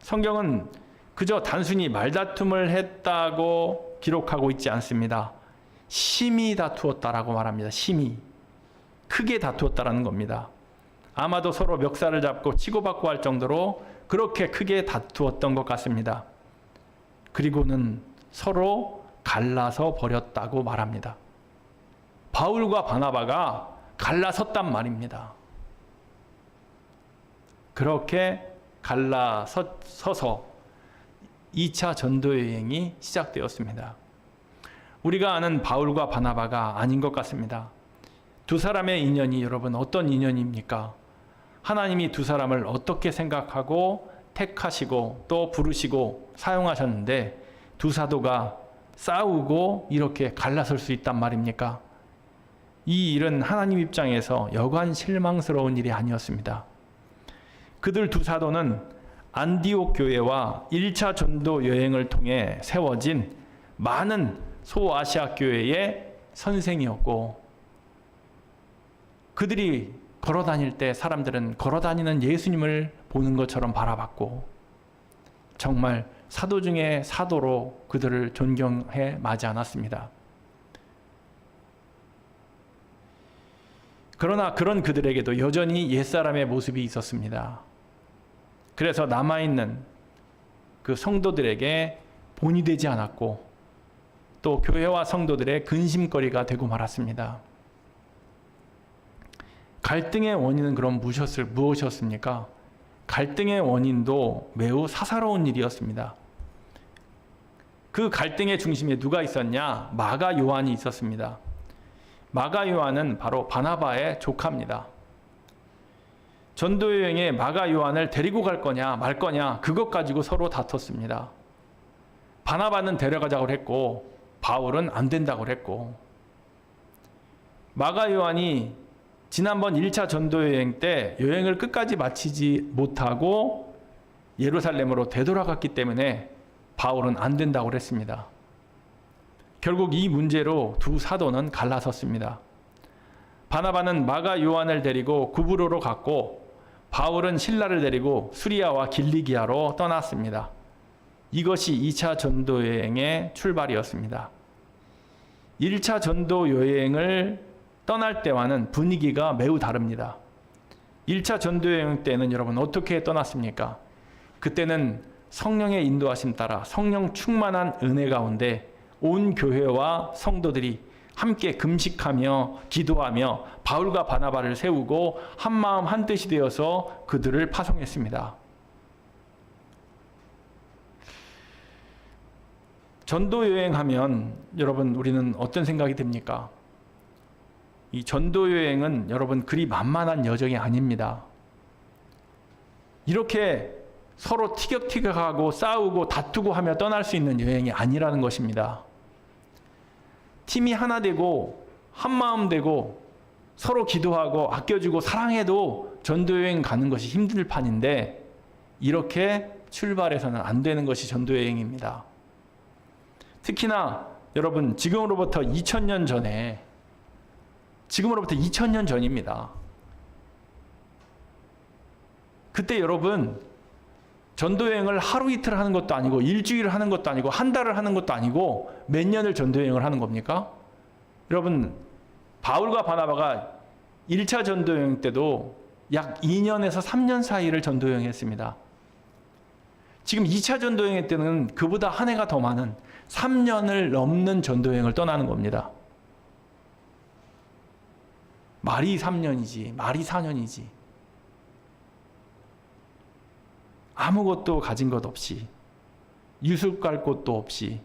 성경은 그저 단순히 말다툼을 했다고 기록하고 있지 않습니다. 심히 다투었다라고 말합니다. 심히. 크게 다투었다라는 겁니다. 아마도 서로 멱살을 잡고 치고받고 할 정도로 그렇게 크게 다투었던 것 같습니다. 그리고는 서로 갈라서 버렸다고 말합니다. 바울과 바나바가 갈라섰단 말입니다. 그렇게 갈라서서 2차 전도여행이 시작되었습니다. 우리가 아는 바울과 바나바가 아닌 것 같습니다. 두 사람의 인연이 여러분 어떤 인연입니까? 하나님이 두 사람을 어떻게 생각하고 택하시고 또 부르시고 사용하셨는데 두 사도가 싸우고 이렇게 갈라설 수 있단 말입니까? 이 일은 하나님 입장에서 여간 실망스러운 일이 아니었습니다. 그들 두 사도는 안디옥 교회와 1차 전도 여행을 통해 세워진 많은 소아시아 교회의 선생이었고, 그들이 걸어 다닐 때 사람들은 걸어 다니는 예수님을 보는 것처럼 바라봤고, 정말 사도 중에 사도로 그들을 존경해 마지 않았습니다. 그러나 그런 그들에게도 여전히 옛사람의 모습이 있었습니다. 그래서 남아있는 그 성도들에게 본이 되지 않았고 또 교회와 성도들의 근심거리가 되고 말았습니다. 갈등의 원인은 그럼 무엇이었습니까? 갈등의 원인도 매우 사사로운 일이었습니다. 그 갈등의 중심에 누가 있었냐? 마가 요한이 있었습니다. 마가 요한은 바로 바나바의 조카입니다. 전도여행에 마가 요한을 데리고 갈 거냐 말 거냐 그것 가지고 서로 다퉜습니다. 바나바는 데려가자고 했고 바울은 안 된다고 했고, 마가 요한이 지난번 1차 전도여행 때 여행을 끝까지 마치지 못하고 예루살렘으로 되돌아갔기 때문에 바울은 안 된다고 했습니다. 결국 이 문제로 두 사도는 갈라섰습니다. 바나바는 마가 요한을 데리고 구브로로 갔고 바울은 실라를 데리고 수리아와 길리기아로 떠났습니다. 이것이 2차 전도여행의 출발이었습니다. 1차 전도여행을 떠날 때와는 분위기가 매우 다릅니다. 1차 전도여행 때는 여러분 어떻게 떠났습니까? 그때는 성령의 인도하심 따라 성령 충만한 은혜 가운데 온 교회와 성도들이 함께 금식하며 기도하며 바울과 바나바를 세우고 한마음 한뜻이 되어서 그들을 파송했습니다. 전도여행하면 여러분 우리는 어떤 생각이 듭니까? 이 전도여행은 여러분 그리 만만한 여정이 아닙니다. 이렇게 서로 티격태격하고 싸우고 다투고 하며 떠날 수 있는 여행이 아니라는 것입니다. 팀이 하나 되고 한마음 되고 서로 기도하고 아껴주고 사랑해도 전도여행 가는 것이 힘들 판인데 이렇게 출발해서는 안 되는 것이 전도여행입니다. 특히나 여러분 지금으로부터 2000년 전에, 지금으로부터 2000년 전입니다. 그때 여러분 전도여행을 하루 이틀 하는 것도 아니고 일주일을 하는 것도 아니고 한 달을 하는 것도 아니고 몇 년을 전도여행을 하는 겁니까? 여러분 바울과 바나바가 1차 전도여행 때도 약 2년에서 3년 사이를 전도여행했습니다. 지금 2차 전도여행 때는 그보다 한 해가 더 많은 3년을 넘는 전도여행을 떠나는 겁니다. 말이 3년이지 말이 4년이지. 아무것도 가진 것 없이, 유숙 갈 곳도 없이,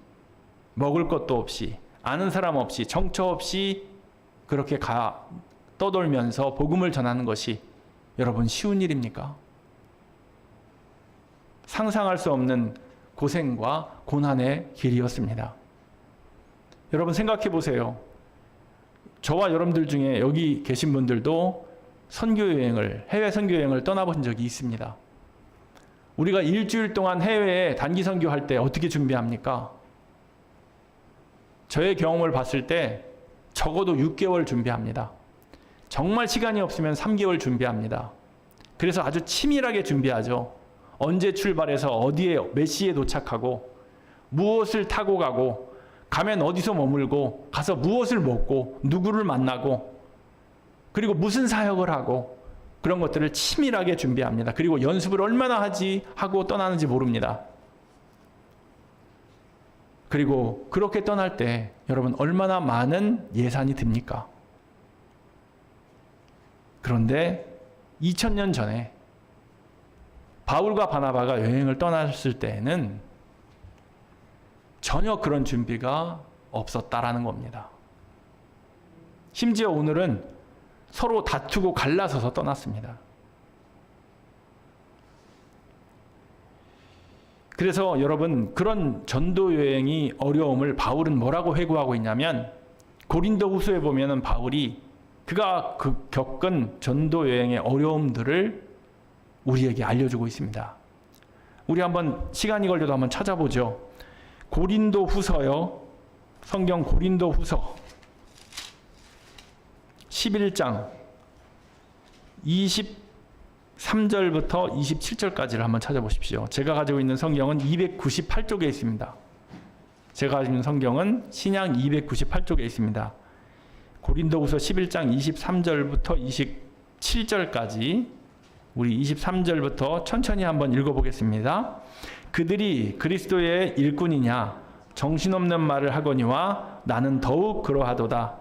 먹을 것도 없이, 아는 사람 없이, 정처 없이 그렇게 떠돌면서 복음을 전하는 것이 여러분 쉬운 일입니까? 상상할 수 없는 고생과 고난의 길이었습니다. 여러분 생각해 보세요. 저와 여러분들 중에 여기 계신 분들도 해외 선교 여행을 떠나본 적이 있습니다. 우리가 일주일 동안 해외에 단기 선교할 때 어떻게 준비합니까? 저의 경험을 봤을 때 적어도 6개월 준비합니다. 정말 시간이 없으면 3개월 준비합니다. 그래서 아주 치밀하게 준비하죠. 언제 출발해서 어디에 몇 시에 도착하고 무엇을 타고 가고 가면 어디서 머물고 가서 무엇을 먹고 누구를 만나고 그리고 무슨 사역을 하고 그런 것들을 치밀하게 준비합니다. 그리고 연습을 얼마나 하고 떠나는지 모릅니다. 그리고 그렇게 떠날 때 여러분 얼마나 많은 예산이 듭니까? 그런데 2000년 전에 바울과 바나바가 여행을 떠났을 때에는 전혀 그런 준비가 없었다라는 겁니다. 심지어 오늘은 서로 다투고 갈라서서 떠났습니다. 그래서 여러분 그런 전도 여행이 어려움을 바울은 뭐라고 회고하고 있냐면 고린도후서에 보면은 바울이 그가 겪은 전도 여행의 어려움들을 우리에게 알려주고 있습니다. 우리 한번 시간이 걸려도 한번 찾아보죠. 고린도후서요. 성경 고린도후서 11장 23절부터 27절까지를 한번 찾아보십시오. 제가 가지고 있는 성경은 298쪽에 있습니다. 제가 가지고 있는 성경은 신약 298쪽에 있습니다. 고린도후서 11장 23절부터 27절까지 우리 23절부터 천천히 한번 읽어보겠습니다. 그들이 그리스도의 일꾼이냐 정신없는 말을 하거니와 나는 더욱 그러하도다.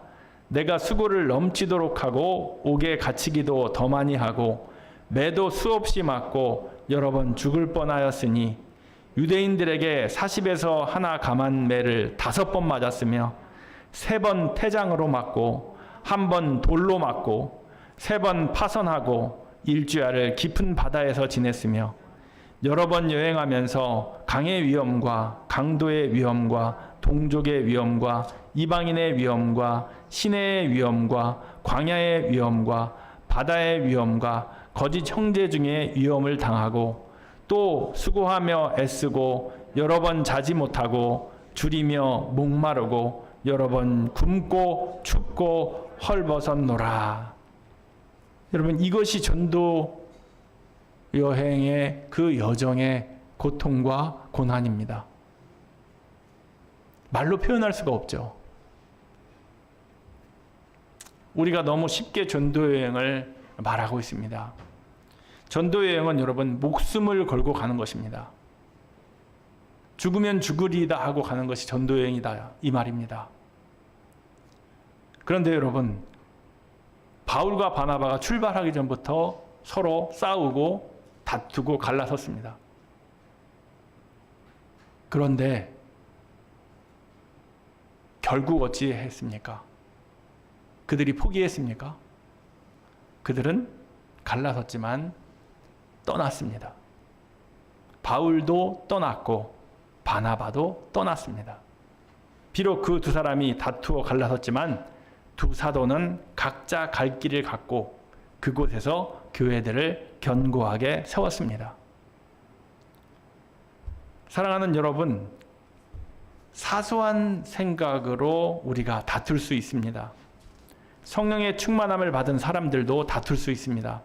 내가 수고를 넘치도록 하고 옥에 갇히기도 더 많이 하고 매도 수없이 맞고 여러 번 죽을 뻔하였으니 유대인들에게 40에서 하나 감한 매를 5번 맞았으며 3번 태장으로 맞고 1번 돌로 맞고 3번 파선하고 일주야를 깊은 바다에서 지냈으며 여러 번 여행하면서 강의 위험과 강도의 위험과 동족의 위험과 이방인의 위험과 시내의 위험과 광야의 위험과 바다의 위험과 거짓 형제 중에 위험을 당하고 또 수고하며 애쓰고 여러 번 자지 못하고 줄이며 목마르고 여러 번 굶고 춥고 헐벗었노라. 여러분 이것이 전도 여행의 그 여정의 고통과 고난입니다. 말로 표현할 수가 없죠. 우리가 너무 쉽게 전도 여행을 말하고 있습니다. 전도 여행은 여러분 목숨을 걸고 가는 것입니다. 죽으면 죽으리다 하고 가는 것이 전도 여행이다 이 말입니다. 그런데 여러분 바울과 바나바가 출발하기 전부터 서로 싸우고 다투고 갈라섰습니다. 그런데 결국 어찌 했습니까? 그들이 포기했습니까? 그들은 갈라섰지만 떠났습니다. 바울도 떠났고 바나바도 떠났습니다. 비록 그 두 사람이 다투어 갈라섰지만 두 사도는 각자 갈 길을 갔고 그곳에서 교회들을 견고하게 세웠습니다. 사랑하는 여러분, 사소한 생각으로 우리가 다툴 수 있습니다. 성령의 충만함을 받은 사람들도 다툴 수 있습니다.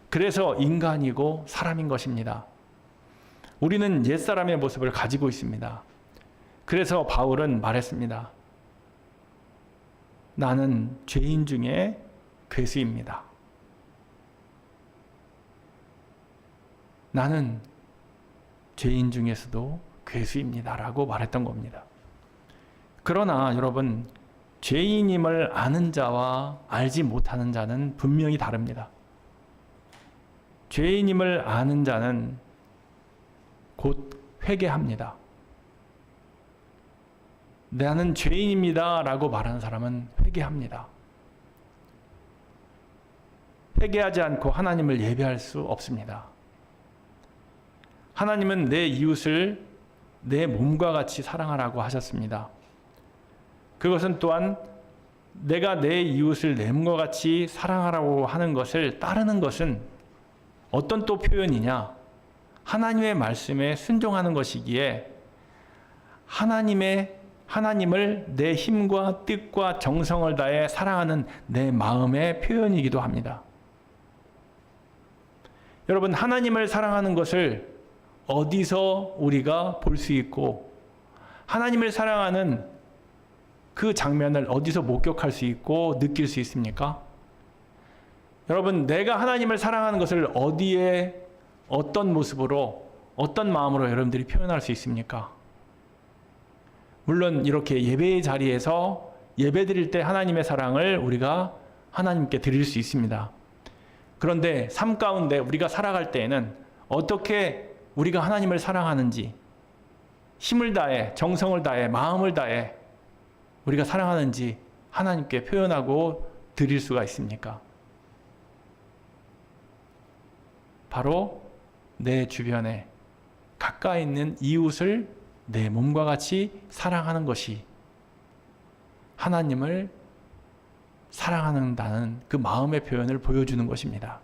그래서 인간이고 사람인 것입니다. 우리는 옛사람의 모습을 가지고 있습니다. 그래서 바울은 말했습니다. 나는 죄인 중에 괴수입니다. 나는 죄인 중에서도 괴수입니다. 라고 말했던 겁니다. 그러나 여러분, 죄인임을 아는 자와 알지 못하는 자는 분명히 다릅니다. 죄인임을 아는 자는 곧 회개합니다. 나는 죄인입니다 라고 말하는 사람은 회개합니다. 회개하지 않고 하나님을 예배할 수 없습니다. 하나님은 내 이웃을 내 몸과 같이 사랑하라고 하셨습니다. 그것은 또한 내가 내 이웃을 내 몸과 같이 사랑하라고 하는 것을 따르는 것은 어떤 또 표현이냐? 하나님의 말씀에 순종하는 것이기에 하나님을 내 힘과 뜻과 정성을 다해 사랑하는 내 마음의 표현이기도 합니다. 여러분, 하나님을 사랑하는 것을 어디서 우리가 볼 수 있고, 하나님을 사랑하는 그 장면을 어디서 목격할 수 있고 느낄 수 있습니까? 여러분, 내가 하나님을 사랑하는 것을 어디에, 어떤 모습으로, 어떤 마음으로 여러분들이 표현할 수 있습니까? 물론 이렇게 예배의 자리에서 예배 드릴 때 하나님의 사랑을 우리가 하나님께 드릴 수 있습니다. 그런데 삶 가운데 우리가 살아갈 때에는 어떻게 우리가 하나님을 사랑하는지, 힘을 다해, 정성을 다해, 마음을 다해 우리가 사랑하는지 하나님께 표현하고 드릴 수가 있습니까? 바로 내 주변에 가까이 있는 이웃을 내 몸과 같이 사랑하는 것이 하나님을 사랑한다는 그 마음의 표현을 보여주는 것입니다.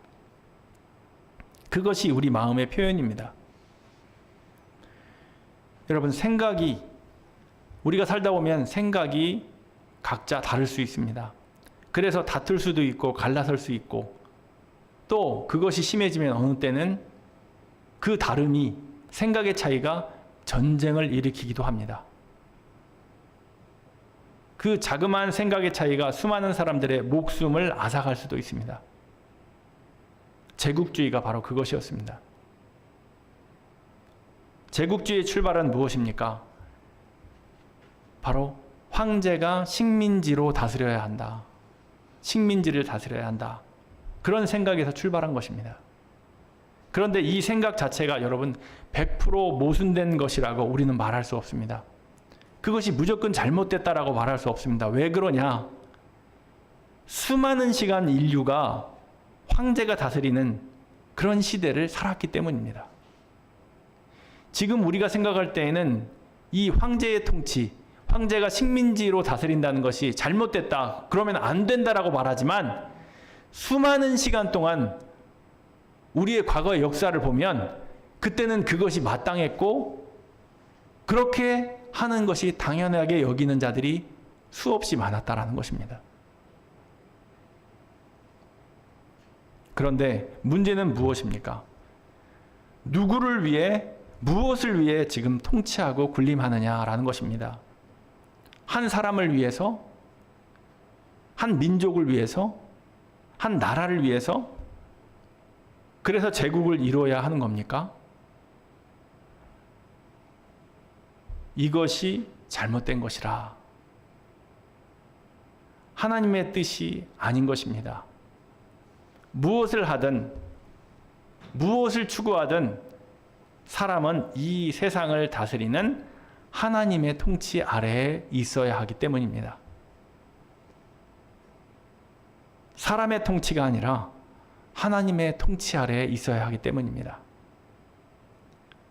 그것이 우리 마음의 표현입니다. 여러분, 우리가 살다 보면 생각이 각자 다를 수 있습니다. 그래서 다툴 수도 있고 갈라설 수 있고, 또 그것이 심해지면 어느 때는 그 다름이, 생각의 차이가 전쟁을 일으키기도 합니다. 그 자그마한 생각의 차이가 수많은 사람들의 목숨을 앗아갈 수도 있습니다. 제국주의가 바로 그것이었습니다. 제국주의의 출발은 무엇입니까? 바로 황제가 식민지로 다스려야 한다. 식민지를 다스려야 한다. 그런 생각에서 출발한 것입니다. 그런데 이 생각 자체가 여러분 100% 모순된 것이라고 우리는 말할 수 없습니다. 그것이 무조건 잘못됐다라고 말할 수 없습니다. 왜 그러냐? 수많은 시간 인류가 황제가 다스리는 그런 시대를 살았기 때문입니다. 지금 우리가 생각할 때에는 이 황제의 통치, 황제가 식민지로 다스린다는 것이 잘못됐다, 그러면 안 된다라고 말하지만, 수많은 시간 동안 우리의 과거의 역사를 보면 그때는 그것이 마땅했고 그렇게 하는 것이 당연하게 여기는 자들이 수없이 많았다라는 것입니다. 그런데 문제는 무엇입니까? 누구를 위해, 무엇을 위해 지금 통치하고 군림하느냐라는 것입니다. 한 사람을 위해서, 한 민족을 위해서, 한 나라를 위해서, 그래서 제국을 이루어야 하는 겁니까? 이것이 잘못된 것이라. 하나님의 뜻이 아닌 것입니다. 무엇을 하든, 무엇을 추구하든 사람은 이 세상을 다스리는 하나님의 통치 아래에 있어야 하기 때문입니다. 사람의 통치가 아니라 하나님의 통치 아래에 있어야 하기 때문입니다.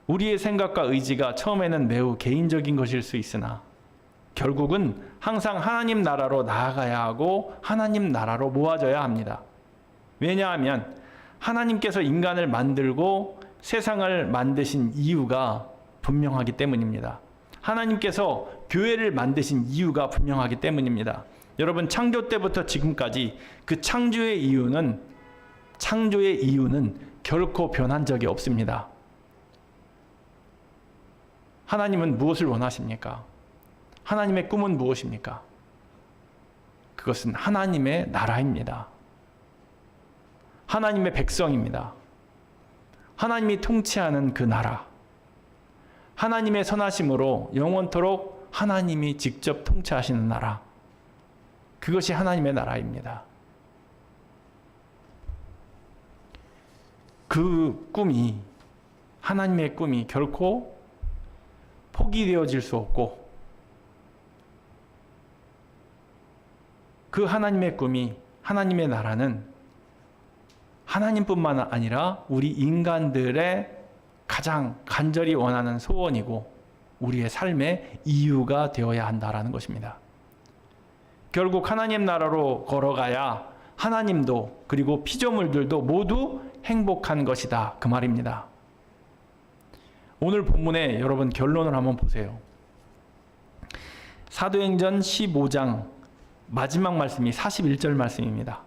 우리의 생각과 의지가 처음에는 매우 개인적인 것일 수 있으나 결국은 항상 하나님 나라로 나아가야 하고 하나님 나라로 모아져야 합니다. 왜냐하면 하나님께서 인간을 만들고 세상을 만드신 이유가 분명하기 때문입니다. 하나님께서 교회를 만드신 이유가 분명하기 때문입니다. 여러분, 창조 때부터 지금까지 그 창조의 이유는 결코 변한 적이 없습니다. 하나님은 무엇을 원하십니까? 하나님의 꿈은 무엇입니까? 그것은 하나님의 나라입니다. 하나님의 백성입니다. 하나님이 통치하는 그 나라, 하나님의 선하심으로 영원토록 하나님이 직접 통치하시는 나라, 그것이 하나님의 나라입니다. 그 꿈이 하나님의 꿈이 결코 포기되어질 수 없고, 그 하나님의 꿈이, 하나님의 나라는 하나님뿐만 아니라 우리 인간들의 가장 간절히 원하는 소원이고 우리의 삶의 이유가 되어야 한다라는 것입니다. 결국 하나님 나라로 걸어가야 하나님도 그리고 피조물들도 모두 행복한 것이다, 그 말입니다. 오늘 본문에 여러분 결론을 한번 보세요. 사도행전 15장 마지막 말씀이 41절 말씀입니다.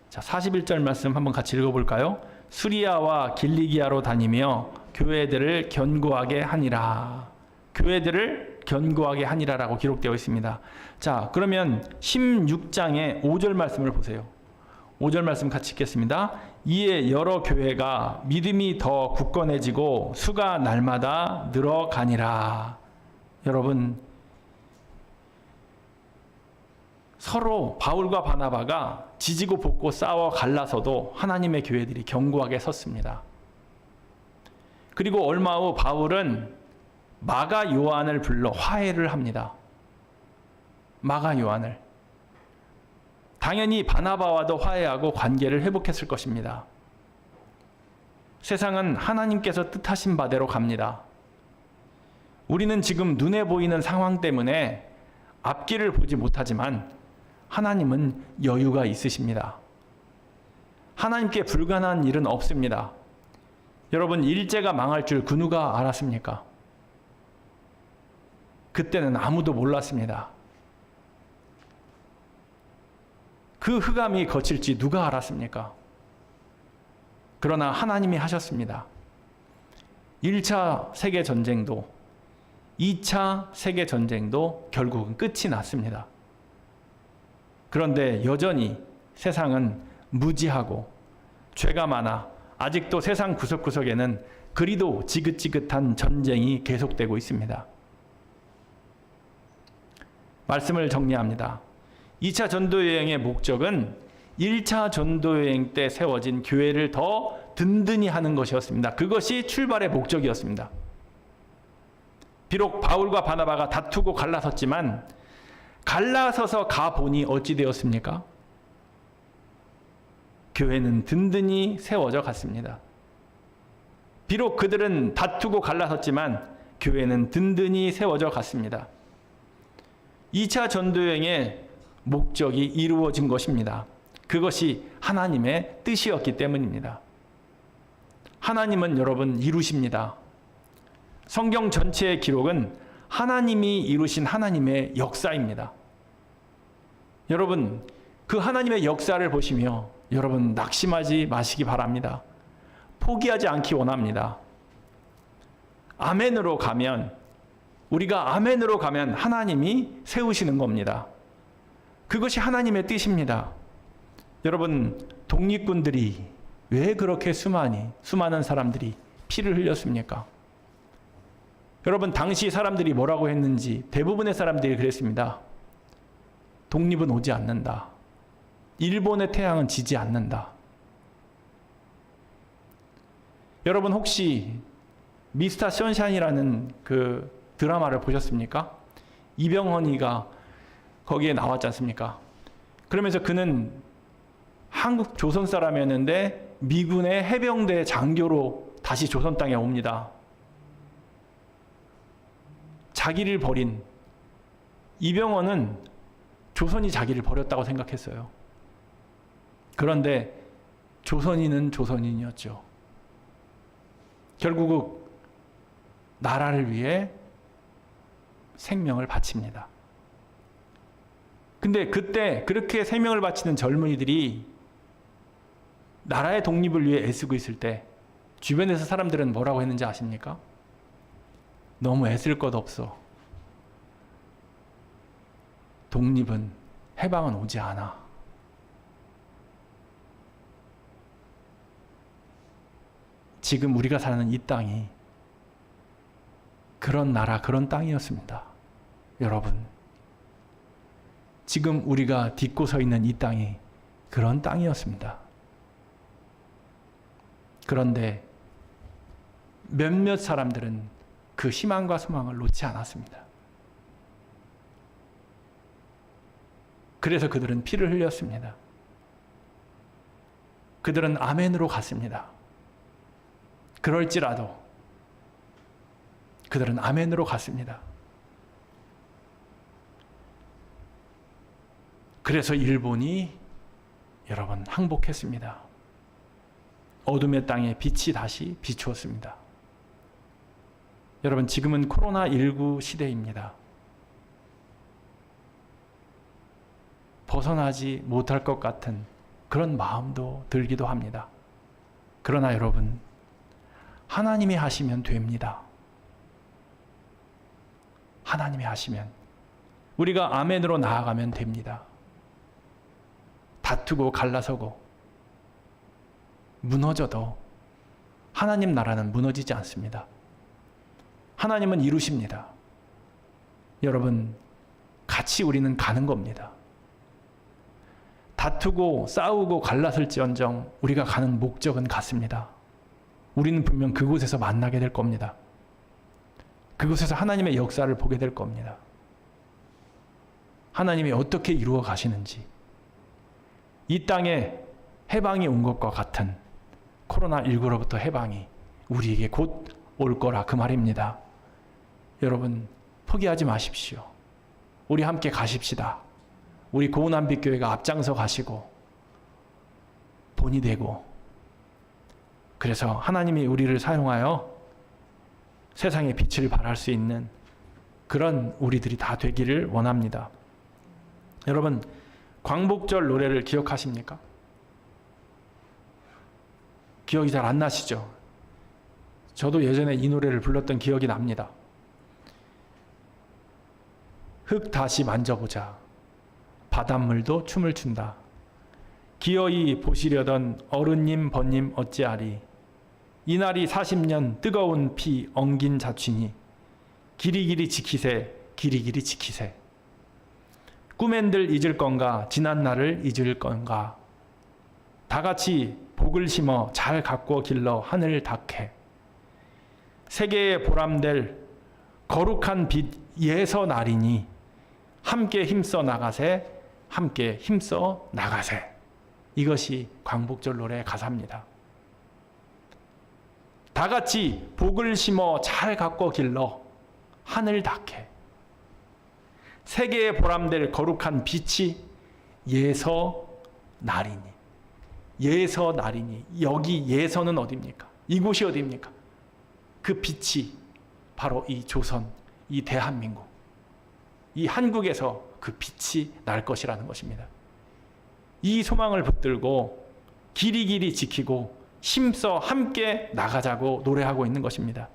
자, 41절 말씀 한번 같이 읽어볼까요? 수리아와 길리기아로 다니며 교회들을 견고하게 하니라. 교회들을 견고하게 하니라라고 기록되어 있습니다. 자, 그러면 16장의 5절 말씀을 보세요. 5절 말씀 같이 읽겠습니다. 이에 여러 교회가 믿음이 더 굳건해지고 수가 날마다 늘어가니라. 여러분, 서로 바울과 바나바가 지지고 볶고 싸워 갈라서도 하나님의 교회들이 견고하게 섰습니다. 그리고 얼마 후 바울은 마가 요한을 불러 화해를 합니다. 마가 요한을. 당연히 바나바와도 화해하고 관계를 회복했을 것입니다. 세상은 하나님께서 뜻하신 바대로 갑니다. 우리는 지금 눈에 보이는 상황 때문에 앞길을 보지 못하지만 하나님은 여유가 있으십니다. 하나님께 불가능한 일은 없습니다. 여러분, 일제가 망할 줄 그 누가 알았습니까? 그때는 아무도 몰랐습니다. 그 흑암이 거칠지 누가 알았습니까? 그러나 하나님이 하셨습니다. 1차 세계전쟁도 2차 세계전쟁도 결국은 끝이 났습니다. 그런데 여전히 세상은 무지하고 죄가 많아 아직도 세상 구석구석에는 그리도 지긋지긋한 전쟁이 계속되고 있습니다. 말씀을 정리합니다. 2차 전도여행의 목적은 1차 전도여행 때 세워진 교회를 더 든든히 하는 것이었습니다. 그것이 출발의 목적이었습니다. 비록 바울과 바나바가 다투고 갈라섰지만 갈라서서 가보니 어찌 되었습니까? 교회는 든든히 세워져 갔습니다. 비록 그들은 다투고 갈라섰지만 교회는 든든히 세워져 갔습니다. 2차 전도여행의 목적이 이루어진 것입니다. 그것이 하나님의 뜻이었기 때문입니다. 하나님은 여러분 이루십니다. 성경 전체의 기록은 하나님이 이루신 하나님의 역사입니다. 여러분, 그 하나님의 역사를 보시며 여러분 낙심하지 마시기 바랍니다. 포기하지 않기 원합니다. 아멘으로 가면, 우리가 아멘으로 가면 하나님이 세우시는 겁니다. 그것이 하나님의 뜻입니다. 여러분, 독립군들이 왜 그렇게 수많은 사람들이 피를 흘렸습니까? 여러분, 당시 사람들이 뭐라고 했는지 대부분의 사람들이 그랬습니다. 독립은 오지 않는다. 일본의 태양은 지지 않는다. 여러분, 혹시 미스터 선샤인이라는 그 드라마를 보셨습니까? 이병헌이가 거기에 나왔지 않습니까? 그러면서 그는 한국 조선 사람이었는데 미군의 해병대 장교로 다시 조선 땅에 옵니다. 자기를 버린 이병헌은 조선이 자기를 버렸다고 생각했어요. 그런데 조선인은 조선인이었죠. 결국 나라를 위해 생명을 바칩니다. 근데 그때 그렇게 생명을 바치는 젊은이들이 나라의 독립을 위해 애쓰고 있을 때 주변에서 사람들은 뭐라고 했는지 아십니까? 너무 애쓸 것 없어. 독립은, 해방은 오지 않아. 지금 우리가 사는 이 땅이 그런 나라, 그런 땅이었습니다. 여러분, 지금 우리가 딛고 서 있는 이 땅이 그런 땅이었습니다. 그런데 몇몇 사람들은 그 희망과 소망을 놓지 않았습니다. 그래서 그들은 피를 흘렸습니다. 그들은 아멘으로 갔습니다. 그럴지라도 그들은 아멘으로 갔습니다. 그래서 일본이 여러분 항복했습니다. 어둠의 땅에 빛이 다시 비추었습니다. 여러분 지금은 코로나19 시대입니다. 벗어나지 못할 것 같은 그런 마음도 들기도 합니다. 그러나 여러분, 하나님이 하시면 됩니다. 하나님이 하시면 우리가 아멘으로 나아가면 됩니다. 다투고 갈라서고 무너져도 하나님 나라는 무너지지 않습니다. 하나님은 이루십니다. 여러분, 같이 우리는 가는 겁니다. 다투고 싸우고 갈라설지언정 우리가 가는 목적은 같습니다. 우리는 분명 그곳에서 만나게 될 겁니다. 그곳에서 하나님의 역사를 보게 될 겁니다. 하나님이 어떻게 이루어 가시는지, 이 땅에 해방이 온 것과 같은 코로나19로부터 해방이 우리에게 곧 올 거라 그 말입니다. 여러분, 포기하지 마십시오. 우리 함께 가십시다. 우리 고운한빛교회가 앞장서 가시고 본이 되고, 그래서 하나님이 우리를 사용하여 세상의 빛을 발할 수 있는 그런 우리들이 다 되기를 원합니다. 여러분, 광복절 노래를 기억하십니까? 기억이 잘 안 나시죠? 저도 예전에 이 노래를 불렀던 기억이 납니다. 흙 다시 만져보자. 바닷물도 춤을 춘다. 기어이 보시려던 어른님 번님 어찌하리. 이날이 40년 뜨거운 피 엉긴 자취니 길이길이 지키세 길이길이 지키세. 꿈엔들 잊을 건가 지난 날을 잊을 건가. 다같이 복을 심어 잘 가꿔 길러 하늘 닦해. 세계에 보람될 거룩한 빛 예서 나리니 함께 힘써 나가세 함께 힘써 나가세. 이것이 광복절 노래의 가사입니다. 다같이 복을 심어 잘 가꿔 길러 하늘 닦해. 세계에 보람될 거룩한 빛이 예서 나리니. 예서 나리니. 여기 예서는 어디입니까? 이곳이 어디입니까? 그 빛이 바로 이 조선, 이 대한민국, 이 한국에서 그 빛이 날 것이라는 것입니다. 이 소망을 붙들고 길이길이 지키고 힘써 함께 나가자고 노래하고 있는 것입니다.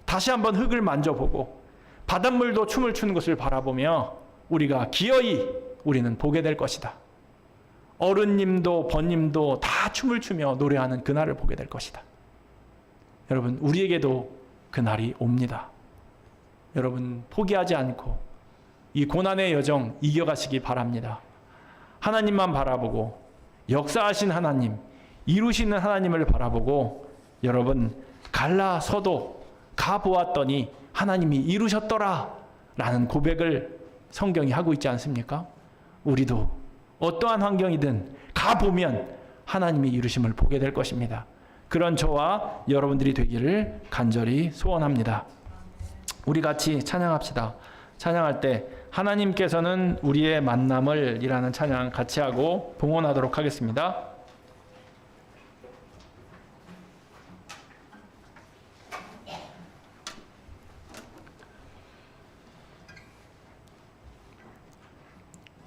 다시 한번 흙을 만져보고 바닷물도 춤을 추는 것을 바라보며 우리가 기어이 우리는 보게 될 것이다. 어른님도 번님도 다 춤을 추며 노래하는 그날을 보게 될 것이다. 여러분, 우리에게도 그날이 옵니다. 여러분, 포기하지 않고 이 고난의 여정 이겨가시기 바랍니다. 하나님만 바라보고 역사하신 하나님, 이루시는 하나님을 바라보고 여러분, 갈라서도 가보았더니 하나님이 이루셨더라 라는 고백을 성경이 하고 있지 않습니까? 우리도 어떠한 환경이든 가보면 하나님이 이루심을 보게 될 것입니다. 그런 저와 여러분들이 되기를 간절히 소원합니다. 우리 같이 찬양합시다. 찬양할 때 하나님께서는 우리의 만남을 이라는 찬양 같이 하고 봉헌하도록 하겠습니다.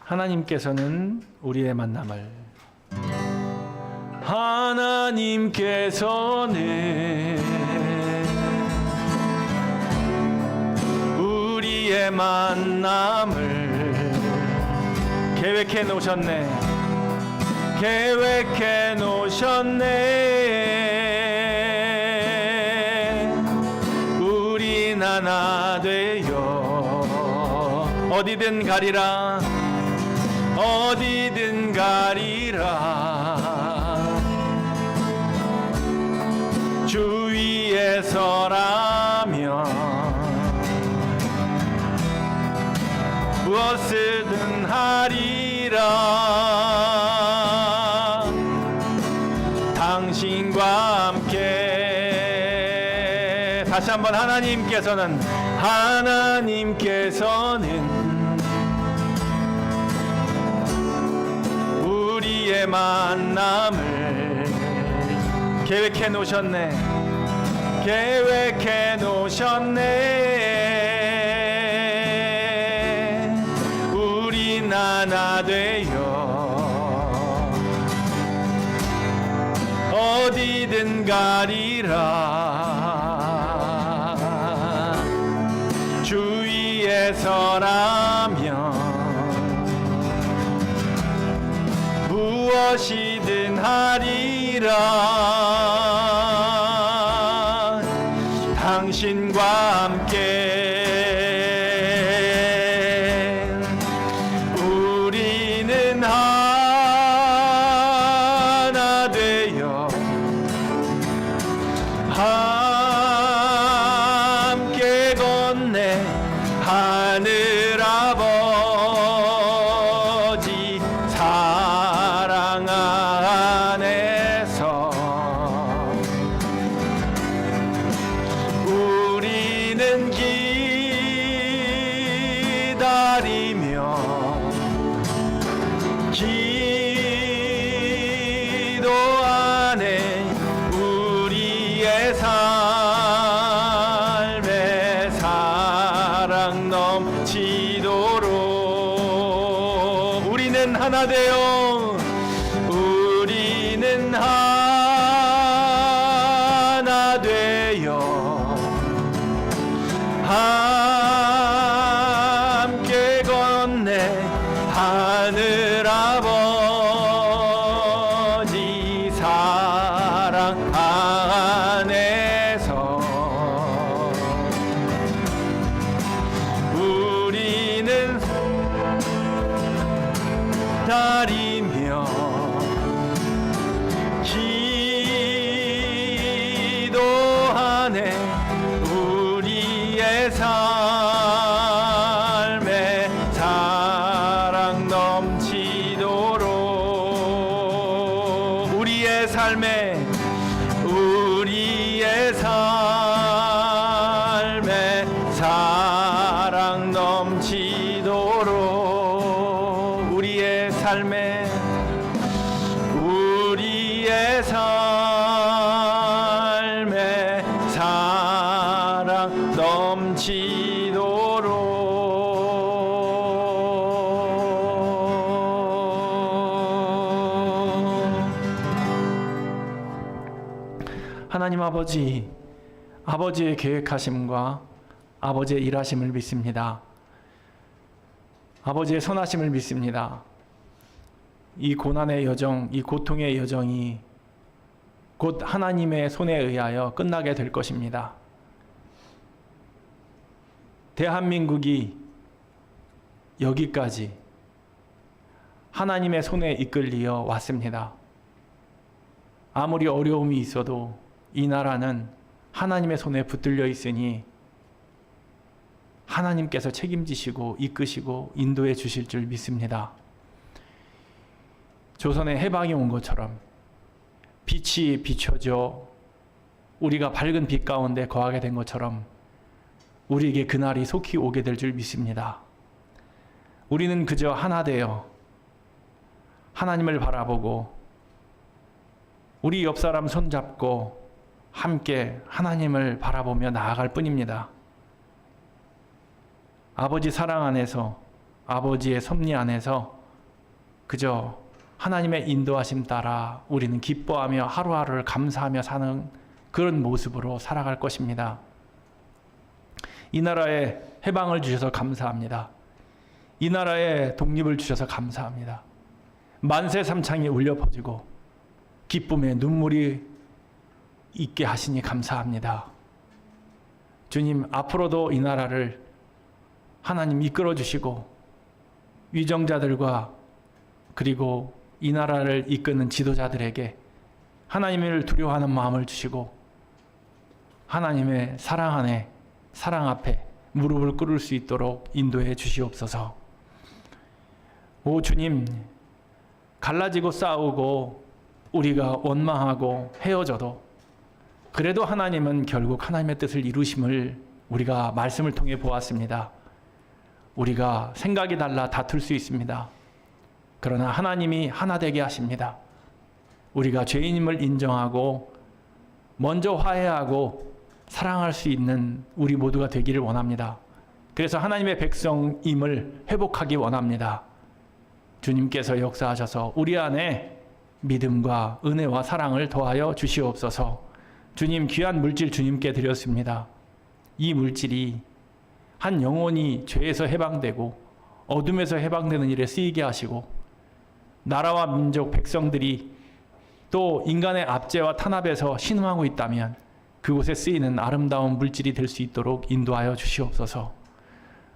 하나님께서는 우리의 만남을, 하나님께서는 우리의 만남을 계획해 놓으셨네. 계획해 놓으셨네. 우린 하나 되어 어디든 가리라. 어디든 가리라. 주 위에 주위에서라면 무엇이든 하리라. 당신과 함께. 다시 한번 하나님께서는 우리의 만남을 계획해 놓으셨네. 우린 하나 되어 어디든 가리라. 주위에서라면 무엇이든 하리라. 당신과 함께 우리는 하나 되어 함께 건네 하늘 아버지 사랑 안에서 우리는 기도 안에 우리의 삶에 사랑 넘치도록 우리는 하나 되어 함께 건네 하늘 아버지 사랑 안에서 우리는 기다리며 기도하네. 우리의 삶에 사랑 넘치도록 우리의 삶에 사랑 넘치도록 우리의 삶에 사랑 넘치도록 하나님 아버지의 계획하심과 아버지의 일하심을 믿습니다. 아버지의 선하심을 믿습니다. 이 고난의 여정, 이 고통의 여정이 곧 하나님의 손에 의하여 끝나게 될 것입니다. 대한민국이 여기까지 하나님의 손에 이끌려 왔습니다. 아무리 어려움이 있어도 이 나라는 하나님의 손에 붙들려 있으니 하나님께서 책임지시고 이끄시고 인도해 주실 줄 믿습니다. 조선에 해방이 온 것처럼 빛이 비춰져 우리가 밝은 빛 가운데 거하게 된 것처럼 우리에게 그날이 속히 오게 될 줄 믿습니다. 우리는 그저 하나 되어 하나님을 바라보고 우리 옆 사람 손잡고 함께 하나님을 바라보며 나아갈 뿐입니다. 아버지 사랑 안에서 아버지의 섭리 안에서 그저 하나님의 인도하심 따라 우리는 기뻐하며 하루하루를 감사하며 사는 그런 모습으로 살아갈 것입니다. 이 나라에 해방을 주셔서 감사합니다. 이 나라에 독립을 주셔서 감사합니다. 만세 삼창이 울려 퍼지고 기쁨에 눈물이 있게 하시니 감사합니다. 주님, 앞으로도 이 나라를 하나님 이끌어 주시고 위정자들과 그리고 이 나라를 이끄는 지도자들에게 하나님을 두려워하는 마음을 주시고 하나님의 사랑 안에, 사랑 앞에 무릎을 꿇을 수 있도록 인도해 주시옵소서. 오 주님, 갈라지고 싸우고 우리가 원망하고 헤어져도 그래도 하나님은 결국 하나님의 뜻을 이루심을 우리가 말씀을 통해 보았습니다. 우리가 생각이 달라 다툴 수 있습니다. 그러나 하나님이 하나 되게 하십니다. 우리가 죄인임을 인정하고 먼저 화해하고 사랑할 수 있는 우리 모두가 되기를 원합니다. 그래서 하나님의 백성임을 회복하기 원합니다. 주님께서 역사하셔서 우리 안에 믿음과 은혜와 사랑을 더하여 주시옵소서. 주님, 귀한 물질 주님께 드렸습니다. 이 물질이 한 영혼이 죄에서 해방되고 어둠에서 해방되는 일에 쓰이게 하시고 나라와 민족 백성들이 또 인간의 압제와 탄압에서 신음하고 있다면 그곳에 쓰이는 아름다운 물질이 될 수 있도록 인도하여 주시옵소서.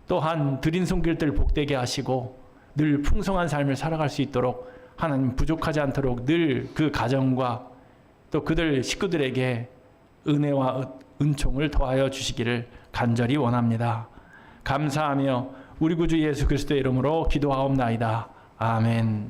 또한 드린 손길들 복되게 하시고 늘 풍성한 삶을 살아갈 수 있도록 하나님 부족하지 않도록 늘 그 가정과 또 그들 식구들에게 은혜와 은총을 더하여 주시기를 간절히 원합니다. 감사하며 우리 구주 예수 그리스도의 이름으로 기도하옵나이다. 아멘.